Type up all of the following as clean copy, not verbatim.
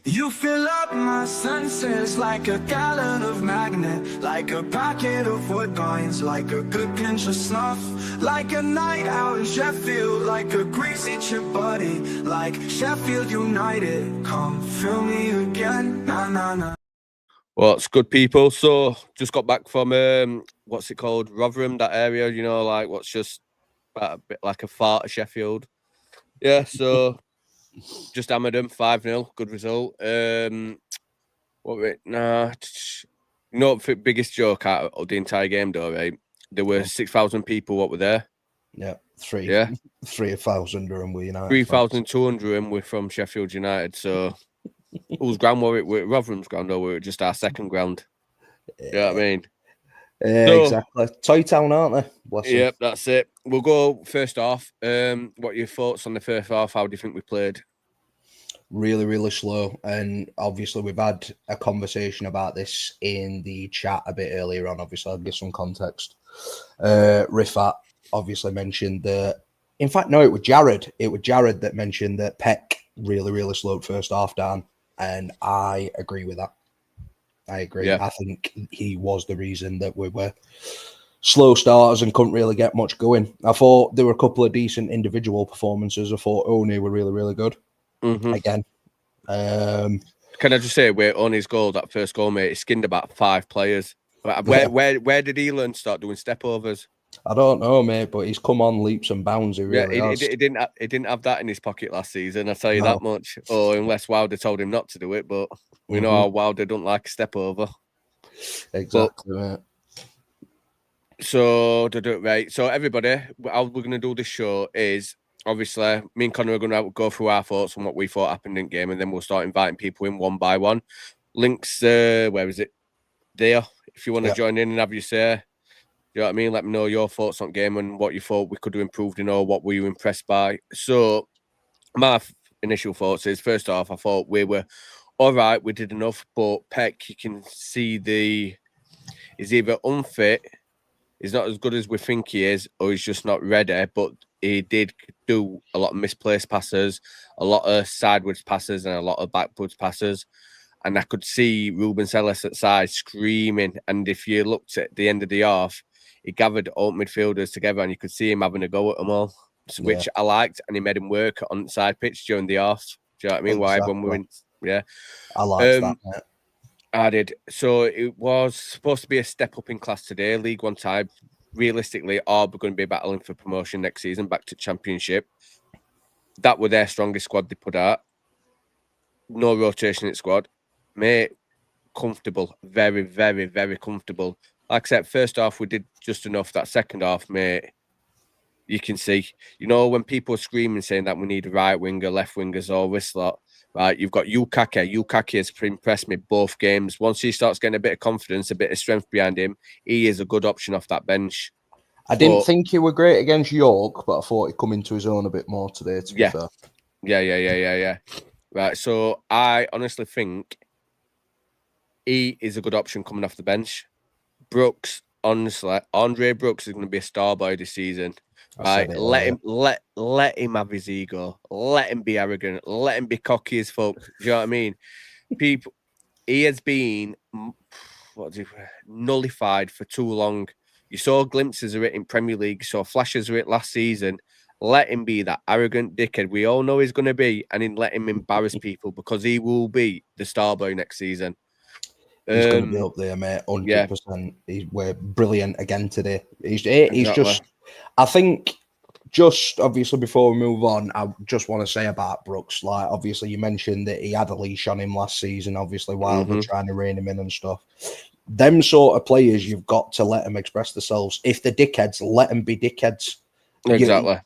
You fill up my senses like a gallon of magnet, like a packet of woodbines, like a good pinch of snuff, like a night out in Sheffield, like a greasy chip buddy, like Sheffield United. Come fill me again, na na na. What's good, people? So, just got back from what's it called, Rotherham, that area. You know, like what's just about a bit like a fart of Sheffield. Yeah, so just hammered them 5-0, good result. What were it? Nah, biggest joke out of the entire game though, right? There were 6,000 people. What were there? Yeah, three. Yeah, 3,000 and we United. 3,200 and we're from Sheffield United. So, whose ground were it? Were it Rotherham's ground or were it just our second ground? You know what I mean? Exactly. Toy Town, aren't they? Bless them. Yep, that's it. We'll go first off. What are your thoughts on the first half? How do you think we played? Really, really slow. And obviously, we've had a conversation about this in the chat a bit earlier on. Obviously, I'll give some context. Rifat obviously mentioned that. In fact, no, it was Jared. It was Jared that mentioned that Peck really, really slowed first half down. And I agree with that. I agree. Yeah. I think he was the reason that we were slow starters and couldn't really get much going. I thought there were a couple of decent individual performances. I thought Oni were really, really good. Again. Can I just say, where Oni's goal, that first goal, mate, he skinned about 5 players. Where did he learn to start doing stepovers? I don't know, mate, but he's come on leaps and bounds. He really has. He didn't have that in his pocket last season. I tell you that much. Or unless Wilder told him not to do it, but we know how Wilder don't like a step over. Exactly, mate. So to do it right. So everybody, how we're going to do this show is obviously me and Connor are going to go through our thoughts on what we thought happened in game, and then we'll start inviting people in one by one. Links, where is it? There. If you want to join in and have your say. You know what I mean? Let me know your thoughts on game and what you thought we could have improved in, or what were you impressed by. So my initial thoughts is, first off, I thought we were all right. We did enough, but Peck, you can see he's either unfit, he's not as good as we think he is, or he's just not ready. But he did do a lot of misplaced passes, a lot of sideways passes, and a lot of backwards passes. And I could see Ruben Sellis at side screaming. And if you looked at the end of the half, he gathered all midfielders together and you could see him having a go at them all, which I liked. And he made him work on the side pitch during the half. Do you know what I mean? Why everyone were in? Yeah. I liked that, mate. I did. So it was supposed to be a step up in class today, League One type. Realistically, are we going to be battling for promotion next season back to Championship? That were their strongest squad they put out. No rotation in squad. Mate, comfortable. Very, very, very comfortable. Like I said, first half, we did just enough. That second half, mate, you can see. You know, when people are screaming, saying that we need a right winger, left wingers, all this lot, right? You've got Yukake. Yukake has impressed me both games. Once he starts getting a bit of confidence, a bit of strength behind him, he is a good option off that bench. I didn't think he were great against York, but I thought he'd come into his own a bit more today, to be fair. Yeah. Right, so I honestly think he is a good option coming off the bench. Brooks, honestly, Andre Brooks is going to be a star boy this season. Right, let him have his ego. Let him be arrogant. Let him be cocky as fuck. Do you know what I mean? He has been nullified for too long. You saw glimpses of it in Premier League. You saw flashes of it last season. Let him be that arrogant dickhead we all know he's going to be, and then let him embarrass people, because he will be the star boy next season. He's going to be up there, mate. 100%. We're brilliant again today. He's just. I think, just obviously before we move on, I just want to say about Brooks. Like, obviously, you mentioned that he had a leash on him last season. Obviously, while we're trying to rein him in and stuff. Them sort of players, you've got to let them express themselves. If they're dickheads, let them be dickheads. Exactly.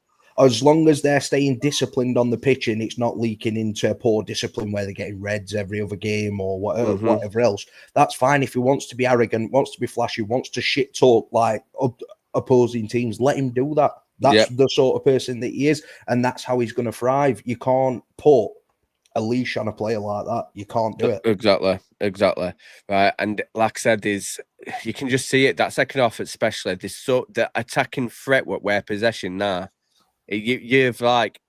As long as they're staying disciplined on the pitch and it's not leaking into poor discipline where they're getting reds every other game or whatever else, that's fine. If he wants to be arrogant, wants to be flashy, wants to shit talk like opposing teams, let him do that. That's the sort of person that he is, and that's how he's going to thrive. You can't put a leash on a player like that. You can't do it. Exactly. Right, and like I said, you can just see it, that second half especially, the attacking threat with possession now. You've like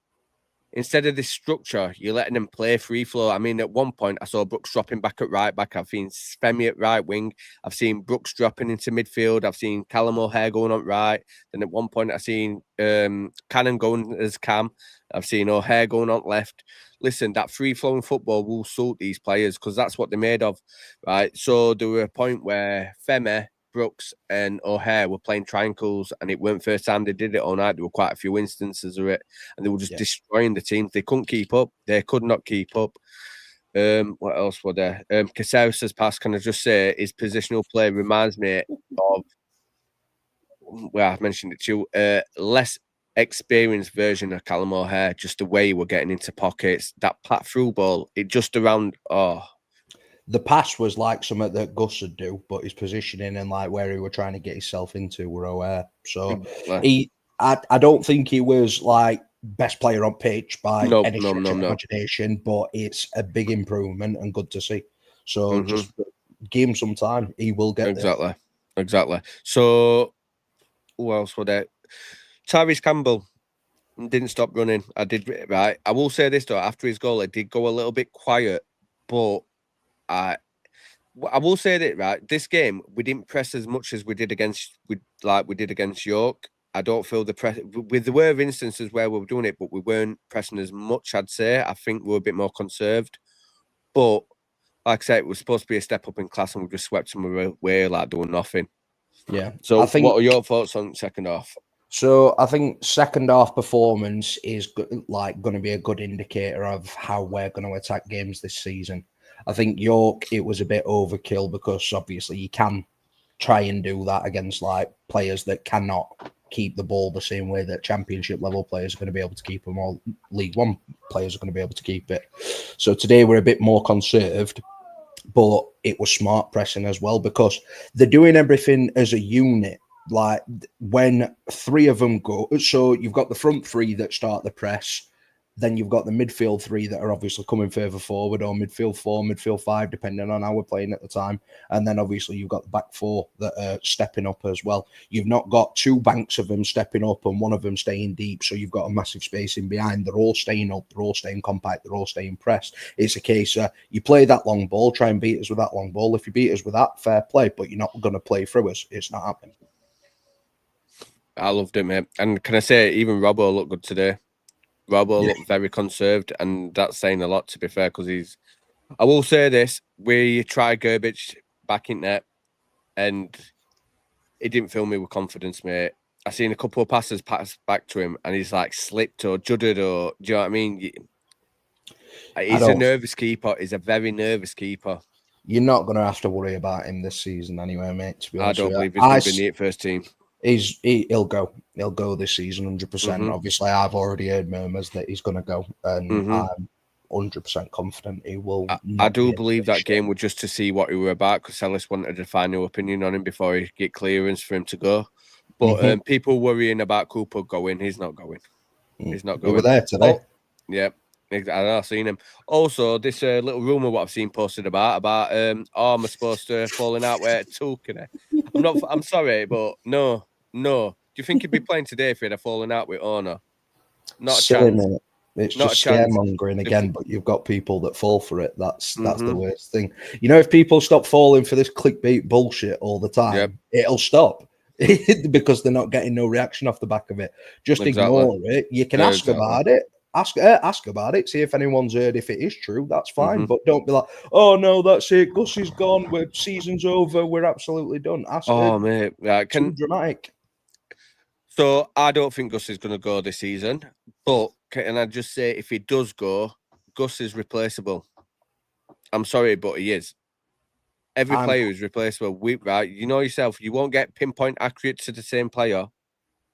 instead of this structure, you're letting them play free flow. I mean, at one point, I saw Brooks dropping back at right back. I've seen Femi at right wing. I've seen Brooks dropping into midfield. I've seen Callum O'Hare going on right. Then at one point, I've seen Cannon going as Cam. I've seen O'Hare going on left. Listen, that free-flowing football will suit these players because that's what they're made of, right? So there were a point where Femi, Brooks and O'Hare were playing triangles, and it weren't first time they did it all night. There were quite a few instances of it, and they were just destroying the team. They couldn't keep up. They could not keep up. What else were there? Caceres' pass, can I just say, his positional play reminds me of, well, I've mentioned it too, less experienced version of Callum O'Hare, just the way he were getting into pockets, that pat through ball, it just around, the pass was like something that Gus would do, but his positioning and like where he were trying to get himself into were O'Hare. So I don't think he was like best player on pitch by any stretch of imagination, but it's a big improvement and good to see. So just give him some time, he will get there. Exactly. So who else were there? Tyrese Campbell didn't stop running. I will say this though, after his goal, it did go a little bit quiet, but I will say that, right, this game we didn't press as much as we did against York. I don't feel the press. There were instances where we were doing it, but we weren't pressing as much. I'd say I think we were a bit more conserved. But like I said, it was supposed to be a step up in class, and we just swept them away like doing nothing. Yeah. So what are your thoughts on second half? So I think second half performance is going to be a good indicator of how we're going to attack games this season. I think York, it was a bit overkill because obviously you can try and do that against like players that cannot keep the ball the same way that championship level players are going to be able to keep them, or League One players are going to be able to keep it. So today we're a bit more conserved, but it was smart pressing as well because they're doing everything as a unit. Like when three of them go, so you've got the front three that start the press, then you've got the midfield three that are obviously coming further forward, or midfield four, midfield five, depending on how we're playing at the time. And then obviously you've got the back four that are stepping up as well. You've not got two banks of them stepping up and one of them staying deep, so you've got a massive space in behind. They're all staying up, they're all staying compact, they're all staying pressed. It's a case of you play that long ball, try and beat us with that long ball. If you beat us with that, fair play, but you're not going to play through us. It's not happening. I loved it, mate. And can I say, even Robbo looked good today. Robbo looked very conserved, and that's saying a lot, to be fair, because I will say this, we tried Gerbic back in net, and it didn't fill me with confidence, mate. I seen a couple of passes pass back to him, and he's like slipped or judded, or do you know what I mean? He's a nervous keeper. He's a very nervous keeper. You're not going to have to worry about him this season anyway, mate, to be honest. I don't believe he's going to be in the first team. He'll go. He'll go this season, 100%. Obviously, I've already heard murmurs that he's going to go, and I'm 100% confident he will. I do believe that game was just to see what he were about, because Ellis wanted a final opinion on him before he get clearance for him to go. But people worrying about Cooper going, he's not going. He's not going. We were there today. Yeah. I've seen him. Also, this little rumor what I've seen posted about am I supposed to falling out with Tulkine? I'm sorry, but no. Do you think he'd be playing today if he had a falling out with Ona? Not a chance. Mate. It's not just scaremongering again, but you've got people that fall for it. That's the worst thing. You know, if people stop falling for this clickbait bullshit all the time, it'll stop because they're not getting no reaction off the back of it. Just ignore it. You can ask about it. Ask about it. See if anyone's heard if it is true. That's fine, but don't be like, "Oh no, that's it. Gus is gone. Season's over. We're absolutely done." Mate, too dramatic. So I don't think Gus is going to go this season. But can I just say, if he does go, Gus is replaceable. I'm sorry, but he is. Every player is replaceable. You know yourself. You won't get pinpoint accurate to the same player,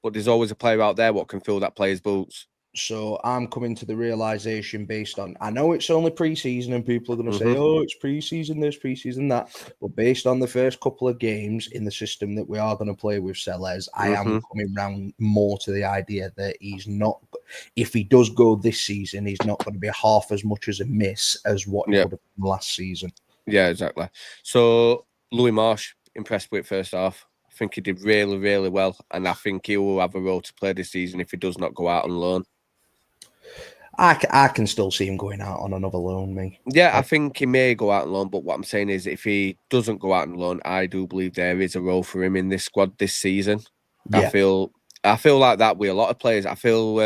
but there's always a player out there what can fill that player's boots. So I'm coming to the realization based on, I know it's only pre-season and people are going to say, oh, it's pre-season this, pre-season that. But based on the first couple of games in the system that we are going to play with Sellers, I am coming round more to the idea that he's not, if he does go this season, he's not going to be half as much as a miss as what he would have been last season. Yeah, exactly. So Louis Marsh, impressed with first half. I think he did really, really well. And I think he will have a role to play this season if he does not go out on loan. I can still see him going out on another loan, me. Yeah, I think he may go out on loan, but what I'm saying is if he doesn't go out on loan, I do believe there is a role for him in this squad this season. Yeah. I feel like that with a lot of players. I feel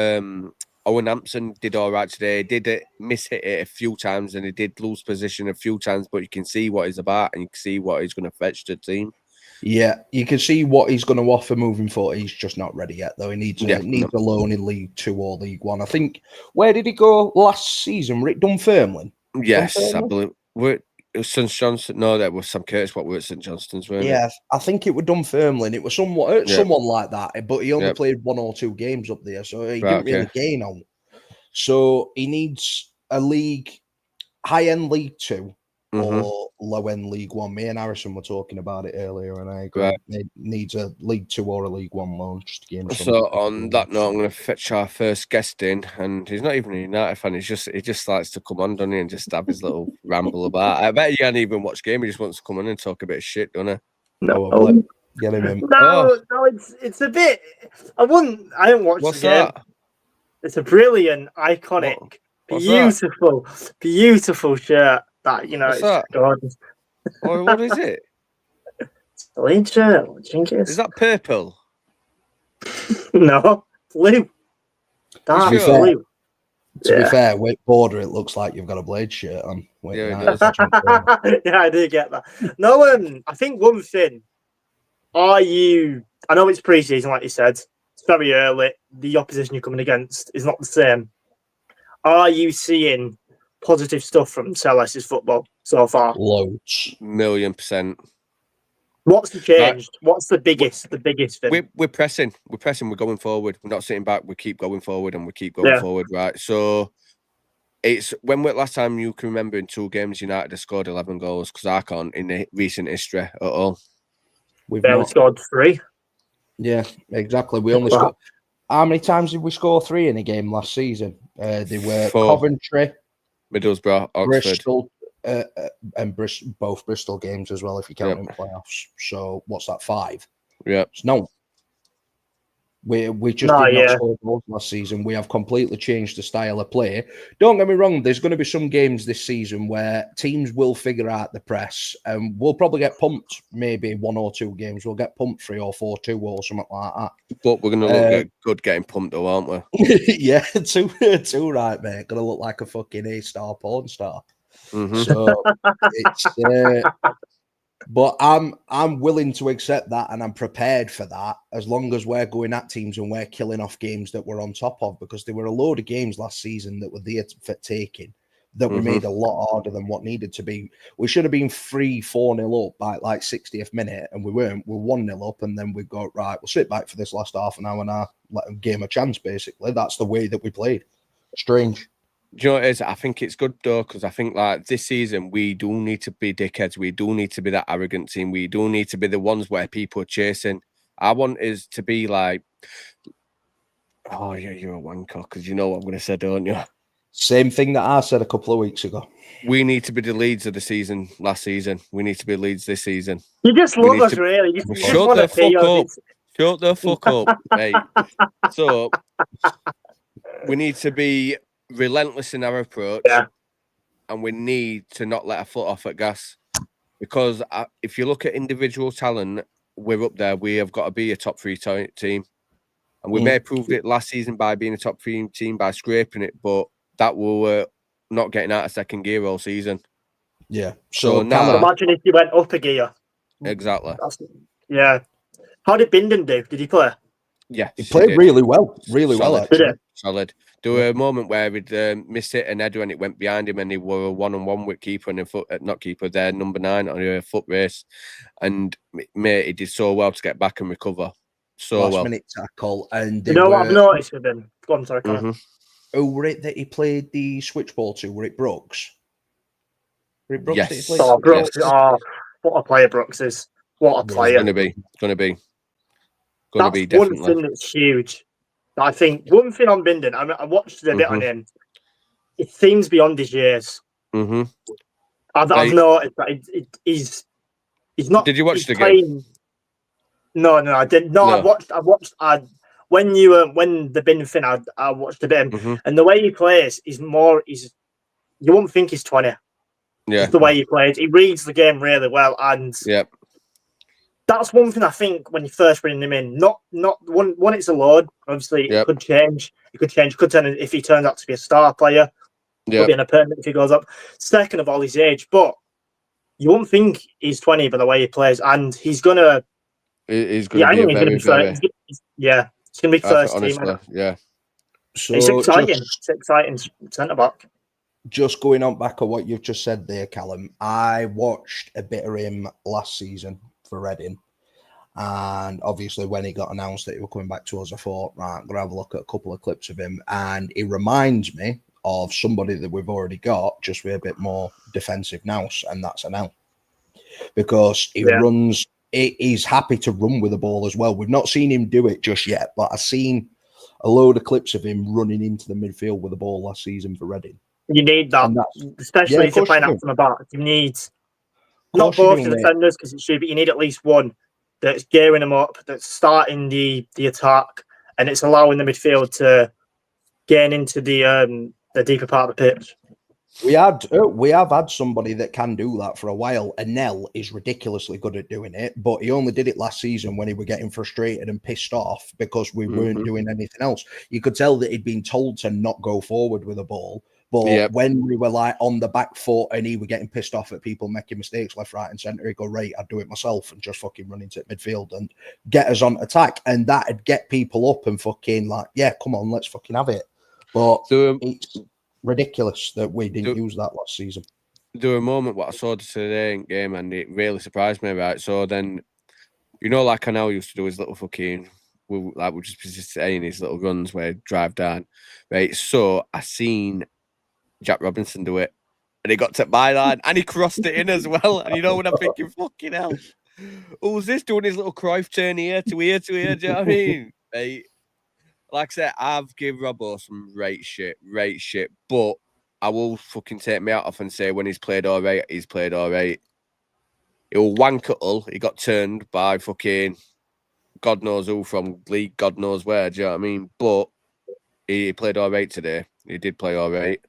Owen Hampson did all right today. Did miss hit it a few times and he did lose position a few times, but you can see what he's about and you can see what he's going to fetch to the team. Yeah, you can see what he's going to offer moving forward. He's just not ready yet, though. He needs a loan in League 2 or League 1. I think, where did he go last season? Were it Dunfermline? Yes, I believe. It was St Johnstone. No, that was Sam Curtis. What were at St Johnstone's, weren't it? I think it was Dunfermline. It was someone like that, but he only played 1 or 2 games up there, so he didn't really gain on. So he needs a high-end League 2 or low-end League 1. Me and Harrison were talking about it earlier, and I agree. It needs a League 2 or a League 1 loan just to gain some. So on that note, I'm going to fetch our first guest in, and he's not even a United fan. He just likes to come on, doesn't he, and just have his little ramble about. I bet he can't even watch game. He just wants to come on and talk a bit of shit, doesn't he? No, get him in. No, it's a bit. I haven't watched the game. That? It's a brilliant, iconic, beautiful shirt. That it's gorgeous. What is it? It's a Leeds shirt. What do you think it is? Is that purple? No, blue. Dark blue. To be fair, with border, it looks like you've got a Blade shirt on. Yeah, I do get that. No, I think one thing. I know it's pre-season, like you said. It's very early. The opposition you're coming against is not the same. Are you seeing positive stuff from Celeste's football so far? Loads. 1,000,000%. What's the change? What's the biggest thing? We're pressing. We're going forward. We're not sitting back. We keep going forward and we keep going forward, right? So it's last time you can remember in 2 games United have scored 11 goals, because I can't in the recent history at all. We've scored 3. Yeah, exactly. We only scored. How many times did we score 3 in a game last season? They were 4. Coventry, Middlesbrough, Oxford, Bristol, and both Bristol games as well, if you count in playoffs. So what's that? 5? Yeah. No. We just did not score goals last season. We have completely changed the style of play. Don't get me wrong, there's going to be some games this season where teams will figure out the press, and we'll probably get pumped maybe 1 or 2 games. We'll get pumped 3 or 4-2 or something like that. But we're going to look good getting pumped though, aren't we? Yeah, too right, mate. Going to look like a fucking A-star porn star. So it's... But I'm willing to accept that, and I'm prepared for that, as long as we're going at teams and we're killing off games that we're on top of, because there were a load of games last season that were there for taking that were made a lot harder than what needed to be. We should have been 3-4-0 up by like 60th minute, and we weren't. We're 1-0 up, and then we go, right, we'll sit back for this last half an hour and let them game a chance, basically. That's the way that we played. Strange. Do you know what it is? I think it's good though, because I think like this season we do need to be dickheads. We do need to be that arrogant team. We do need to be the ones where people are chasing. I want is to be like, oh yeah, you're a wanker, because you know what I'm going to say, don't you? Same thing that I said a couple of weeks ago. We need to be the Leeds of the season last season. We need to be Leeds this season. You just love us, really. Shut the fuck up. Shut the fuck up, mate. So we need to be relentless in our approach, and we need to not let our foot off at gas, because if you look at individual talent, we're up there. We have got to be a top 3 team, and we may have proved it last season by being a top 3 team by scraping it, but that will not getting out of second gear all season. Yeah. So now imagine if you went up a gear. Exactly. How did Bindon do? Did he play? Yeah, he played really well. Really well, actually. Solid. There were a moment where he'd missed it and header, and it went behind him, and he were a 1-on-1 with keeper and their number 9 on a foot race. And mate, he did so well to get back and recover. Last minute tackle. And what I've noticed with him? Go on, sorry. Who were it that he played the switch ball to? Were it Brooks? Yes. Brooks. Yes. Oh, what a player Brooks is. What a player. It's going to be definitely. One thing that's huge. I think one thing on Bindon, I watched a bit on him. It seems beyond his years. I've noticed that he's not. Did you watch the game? No, I didn't. No, I watched when the bin thing, I watched a bit of him, Mm-hmm. and the way he plays is you wouldn't think he's 20. Yeah. Just the way he plays. He reads the game really well, and that's one thing I think when you first bring him in. Not one. It's a load. Obviously, it could change. It could change. It could turn if he turns out to be a star player. Could be in a permanent if he goes up. Second of all, his age, but you wouldn't think he's 20 by the way he plays, and he's gonna. He's gonna be a very, very. It's gonna be first honestly, team. Yeah. So it's exciting. It's exciting centre back. Just going on back of what you've just said there, Callum, I watched a bit of him last season for Reading. And obviously when he got announced that he was coming back to us, I thought, right, I'm going to have a look at a couple of clips of him. And he reminds me of somebody that we've already got, just with a bit more defensive nous, and that's an L. Because he runs, he's happy to run with the ball as well. We've not seen him do it just yet, but I've seen a load of clips of him running into the midfield with the ball last season for Reading. You need that, especially if you're playing out from the back. You need not both the defenders because it should, but you need at least one that's gearing them up, that's starting the attack, and it's allowing the midfield to gain into the deeper part of the pitch. We have had somebody that can do that for a while. And Nell is ridiculously good at doing it, but he only did it last season when he were getting frustrated and pissed off because we weren't doing anything else. You could tell that he'd been told to not go forward with the ball. But when we were like on the back foot and he were getting pissed off at people making mistakes left, right, and centre, he'd go, right, I'd do it myself and just fucking run into midfield and get us on attack. And that'd get people up and fucking like, yeah, come on, let's fucking have it. But it's ridiculous that we didn't use that last season. There were a moment what I saw today in game and it really surprised me, right? So then, like I now used to do his little fucking, we just saying his little runs where he'd drive down, right? So I seen Jack Robinson do it, and he got to my line, and he crossed it in as well. And when I'm thinking, fucking hell, who's this doing his little Cruyff turn here to here to here? Do you know what I mean? Right? Like I said, I've given Robbo some rate shit, but I will fucking take me out off and say when he's played all right, he's played all right. He'll wank at all. He got turned by fucking God knows who from league, God knows where. Do you know what I mean? But he played all right today. He did play all right.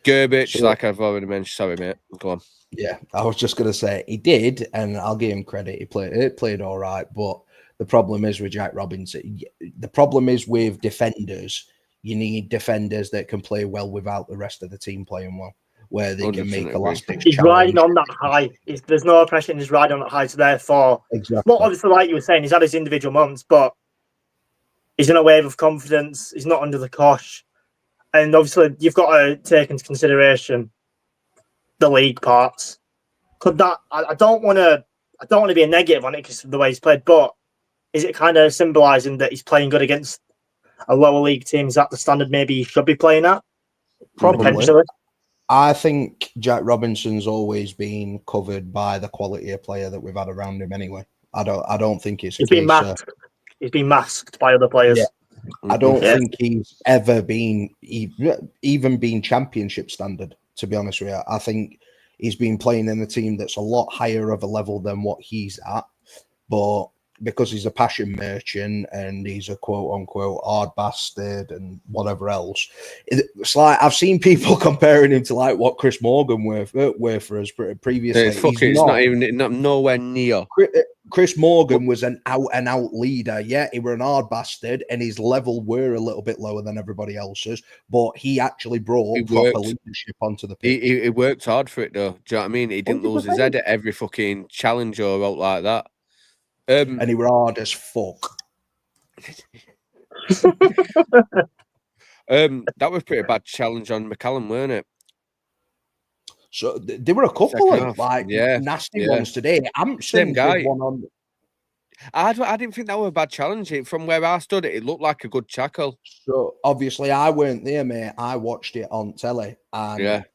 Gerbic, like I've already mentioned. Sorry, mate. Go on. Yeah, I was just going to say he did, and I'll give him credit. He played all right, but the problem is with Jack Robinson. The problem is with defenders. You need defenders that can play well without the rest of the team playing well, where they can make elastic. He's riding on that high. There's no oppression. He's riding on that high. So therefore, not obviously like you were saying, he's had his individual moments, but he's in a wave of confidence. He's not under the cosh. And obviously, you've got to take into consideration the league parts. Could that? I don't want to be a negative on it because of the way he's played. But is it kind of symbolising that he's playing good against a lower league team? Is that the standard maybe he should be playing at? Probably. I think Jack Robinson's always been covered by the quality of player that we've had around him. Anyway, I don't think it's. He's been masked. He's been masked by other players. Yeah. I don't think he's ever been even been championship standard, to be honest with you. I think he's been playing in a team that's a lot higher of a level than what he's at. But because he's a passion merchant and he's a quote unquote hard bastard and whatever else, it's like I've seen people comparing him to like what Chris Morgan were for us previously. It's not even nowhere near. Chris Morgan was an out-and-out leader. Yeah, he were an hard bastard, and his level were a little bit lower than everybody else's, but he actually brought proper leadership onto the pitch. He worked hard for it, though. Do you know what I mean? He didn't 100%. Lose his head at every fucking challenge or out like that. And he were hard as fuck. That was pretty bad challenge on McCallum, weren't it? So there were a couple of nasty ones today. Same guy. One on. I didn't think that was a bad challenge. From where I stood, it looked like a good tackle. So obviously I weren't there, mate. I watched it on telly, and it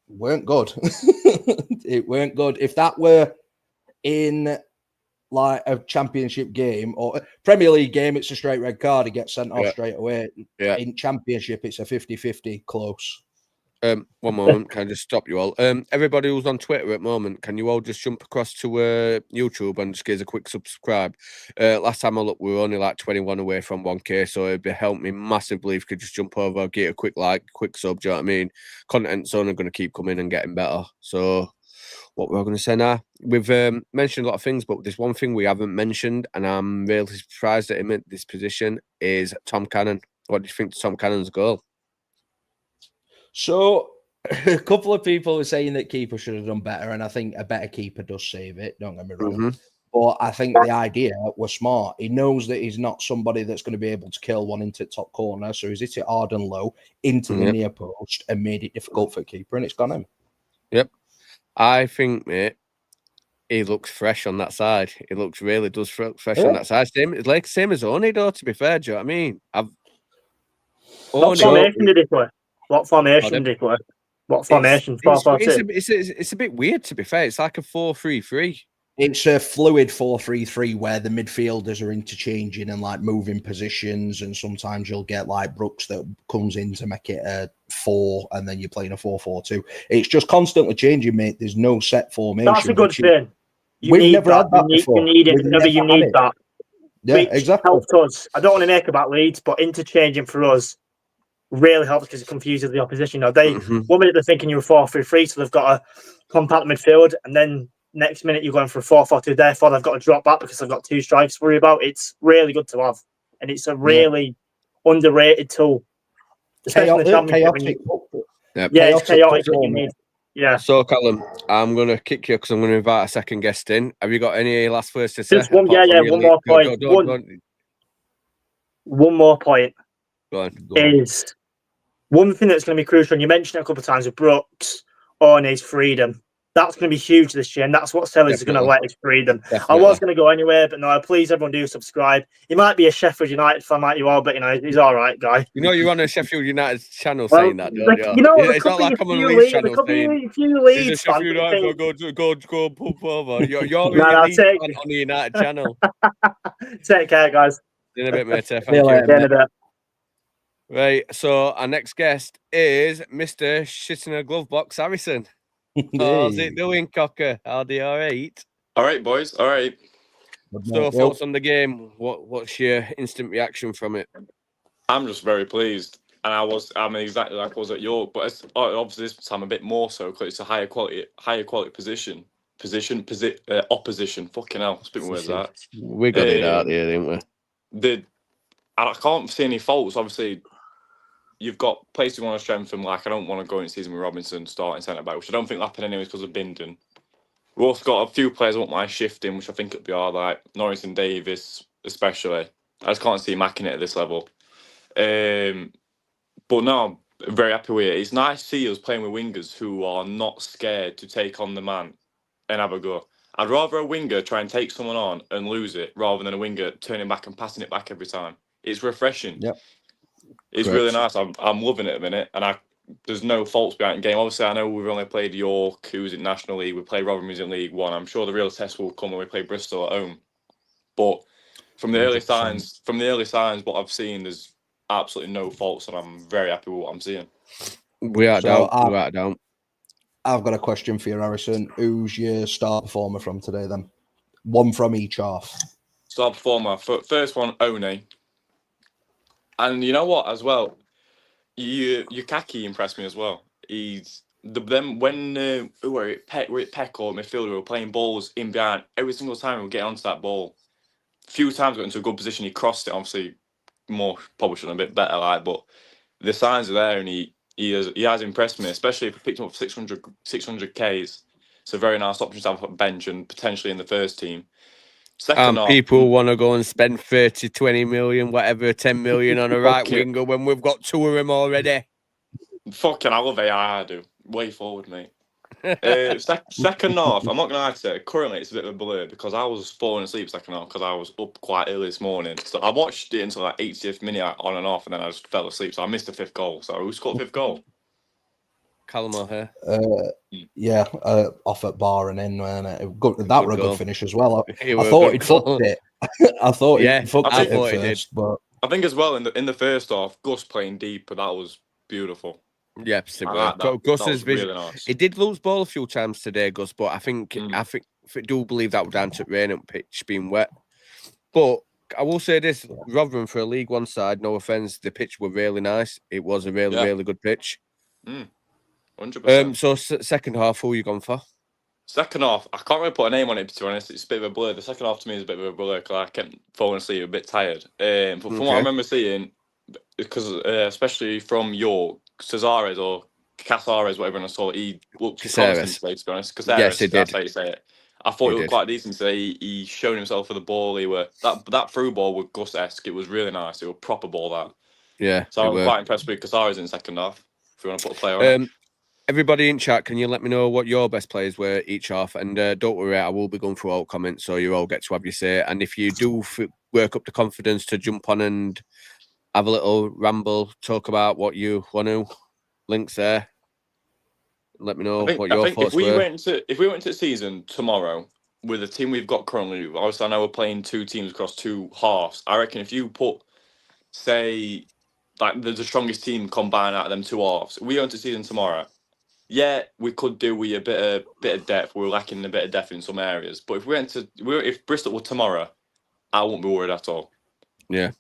weren't good. It weren't good. If that were in like a championship game or Premier League game, it's a straight red card. He gets sent off straight away. Yeah. In championship, it's a 50-50 close. One moment, can I just stop you all? Everybody who's on Twitter at the moment, can you all just jump across to YouTube and just give us a quick subscribe? Last time I looked, we were only like 21 away from 1K, so it'd help me massively if you could just jump over, get a quick like, quick sub. Do you know what I mean? Content's only going to keep coming and getting better. So, what we're going to say now, we've mentioned a lot of things, but there's one thing we haven't mentioned, and I'm really surprised at him at this position is Tom Cannon. What do you think of Tom Cannon's goal? So, a couple of people are saying that keeper should have done better, and I think a better keeper does save it. Don't get me wrong. But I think the idea was smart. He knows that he's not somebody that's going to be able to kill one into the top corner, so he's hit it hard and low into the near post and made it difficult for the keeper, and it's gone him. Yep. I think, mate, he looks fresh on that side. He really does fresh on that side. Same as Oni, though, to be fair. Do you know what I mean? What formation did he play? What formation did he play? What formation? It's a bit weird, to be fair. It's like a 4-3-3. It's a fluid 4-3-3 where the midfielders are interchanging and like moving positions, and sometimes you'll get like Brooks that comes in to make it a 4, and then you're playing a 4-4-2. It's just constantly changing, mate. There's no set formation. That's a good thing. We've never had that before. You need it whenever you need that. Yeah, exactly. Helped us. I don't want to make about Leeds, but interchanging for us really helps because it confuses the opposition. Now, one minute they're thinking you're 4-3-3, so they've got a compact midfield, and then next minute you're going for a 4-4-2. Therefore, they've got to drop back because they've got 2 strikers to worry about. It's really good to have, and it's a really underrated tool. Chaotic. It's chaotic. You need. Yeah. So, Callum, I'm going to kick you because I'm going to invite a second guest in. Have you got any last words to say? Just one, one more point. One more point. Go on. Is one thing that's going to be crucial, and you mentioned it a couple of times with Brooks, Orne's freedom. That's going to be huge this year, and that's what Sellers is going to let his freedom. Definitely. I was going to go anywhere, but no, please, everyone do subscribe. He might be a Sheffield United fan like you are, but, he's all right, guy. You know you're on a Sheffield United channel saying that, don't you? You know, it's not like I'm on a Leeds channel saying, he's a Sheffield United go pump over. You're a Leeds fan on the United channel. Take care, guys. In a bit, mate. Thank you. In a bit. Right, so our next guest is Mr. Shit in a Glove Box Harrison. How's it doing, Cocker? All right? All right, boys. All right. So, thoughts on the game? What's your instant reaction from it? I'm just very pleased, and I'm exactly like I was at York, but obviously this time a bit more so because it's a higher quality opposition. Fucking hell, spit my words out. We got it out here, didn't we? I can't see any faults. Obviously, you've got places you want to strengthen. Like, I don't want to go into season with Robinson starting centre back, which I don't think will happen anyways because of Bindon. We've also got a few players I won't mind shifting, which I think it'll be all right. Norris and Davis, especially. I just can't see Macking it at this level. But no, I'm very happy with it. It's nice to see us playing with wingers who are not scared to take on the man and have a go. I'd rather a winger try and take someone on and lose it rather than a winger turning back and passing it back every time. It's refreshing. Yep. It's really nice. I'm loving it at the minute, and there's no faults behind the game. Obviously, I know we've only played York, who's in National League. We play Rotherham, who's in League One. I'm sure the real test will come when we play Bristol at home. But from the early signs, what I've seen, there's absolutely no faults, and I'm very happy with what I'm seeing. Without doubt. I've got a question for you, Harrison. Who's your star performer from today, then? One from each half. Star performer. First one, One. And you know what, as well, Yukaki impressed me as well. He's when we're at Peck or midfielder, we're playing balls in behind. Every single time we get onto that ball, a few times got into a good position. He crossed it, obviously, probably should have been a bit better, like. But the signs are there, and he has impressed me, especially if he picked him up 600 Ks. It's a very nice option to have on bench and potentially in the first team. People want to go and spend 30, 20 million, whatever, 10 million on a right winger when we've got 2 of them already. Fucking, I love AI, I do. Way forward, mate. Second half, I'm not going to lie to you, currently it's a bit of a blur because I was falling asleep second half because I was up quite early this morning. So I watched it until like 80th minute on and off, and then I just fell asleep. So I missed the 5th goal. So who scored the 5th goal? Callum O'Hare. Off at bar and in. That were a good finish as well. I thought he'd fucked it. I thought he fucked it at first, but I think as well in the first half, Gus playing deep, but that was beautiful. Yeah, similar. That Gus was has vision. really nice. He did lose ball a few times today, Gus, but I think I do believe that was down to rain and pitch being wet. But I will say this: Rotherham for a League One side, no offense, the pitch were really nice. It was a really good pitch. 100%. So second half, who are you gone for? Second half, I can't really put a name on it, to be honest. It's a bit of a blur. The second half to me is a bit of a blur because I kept falling asleep a bit tired. But from what I remember seeing, because especially from York, Casares or Casares, whatever I saw, he looked promising today, to be honest. Casares, yes, he did. That's how you say it. I thought he looked quite decent today. He showed himself for the ball. That through ball was Gus-esque. It was really nice. It was a proper ball, that. Yeah. So I'm quite impressed with Casares in the second half, if you want to put a player on it. Everybody in chat, can you let me know what your best players were each half? And don't worry, I will be going through all comments, so you all get to have your say. And if you do work up the confidence to jump on and have a little ramble, talk about what you want to, links there. Let me know what your thoughts were. If we went to the season tomorrow with the team we've got currently, obviously I know we're playing two teams across two halves. I reckon if you put, say, like the strongest team combined out of them two halves, we go into the season tomorrow. Yeah, we could do with a bit of depth. We're lacking a bit of depth in some areas. But if Bristol were tomorrow, I wouldn't be worried at all. Yeah,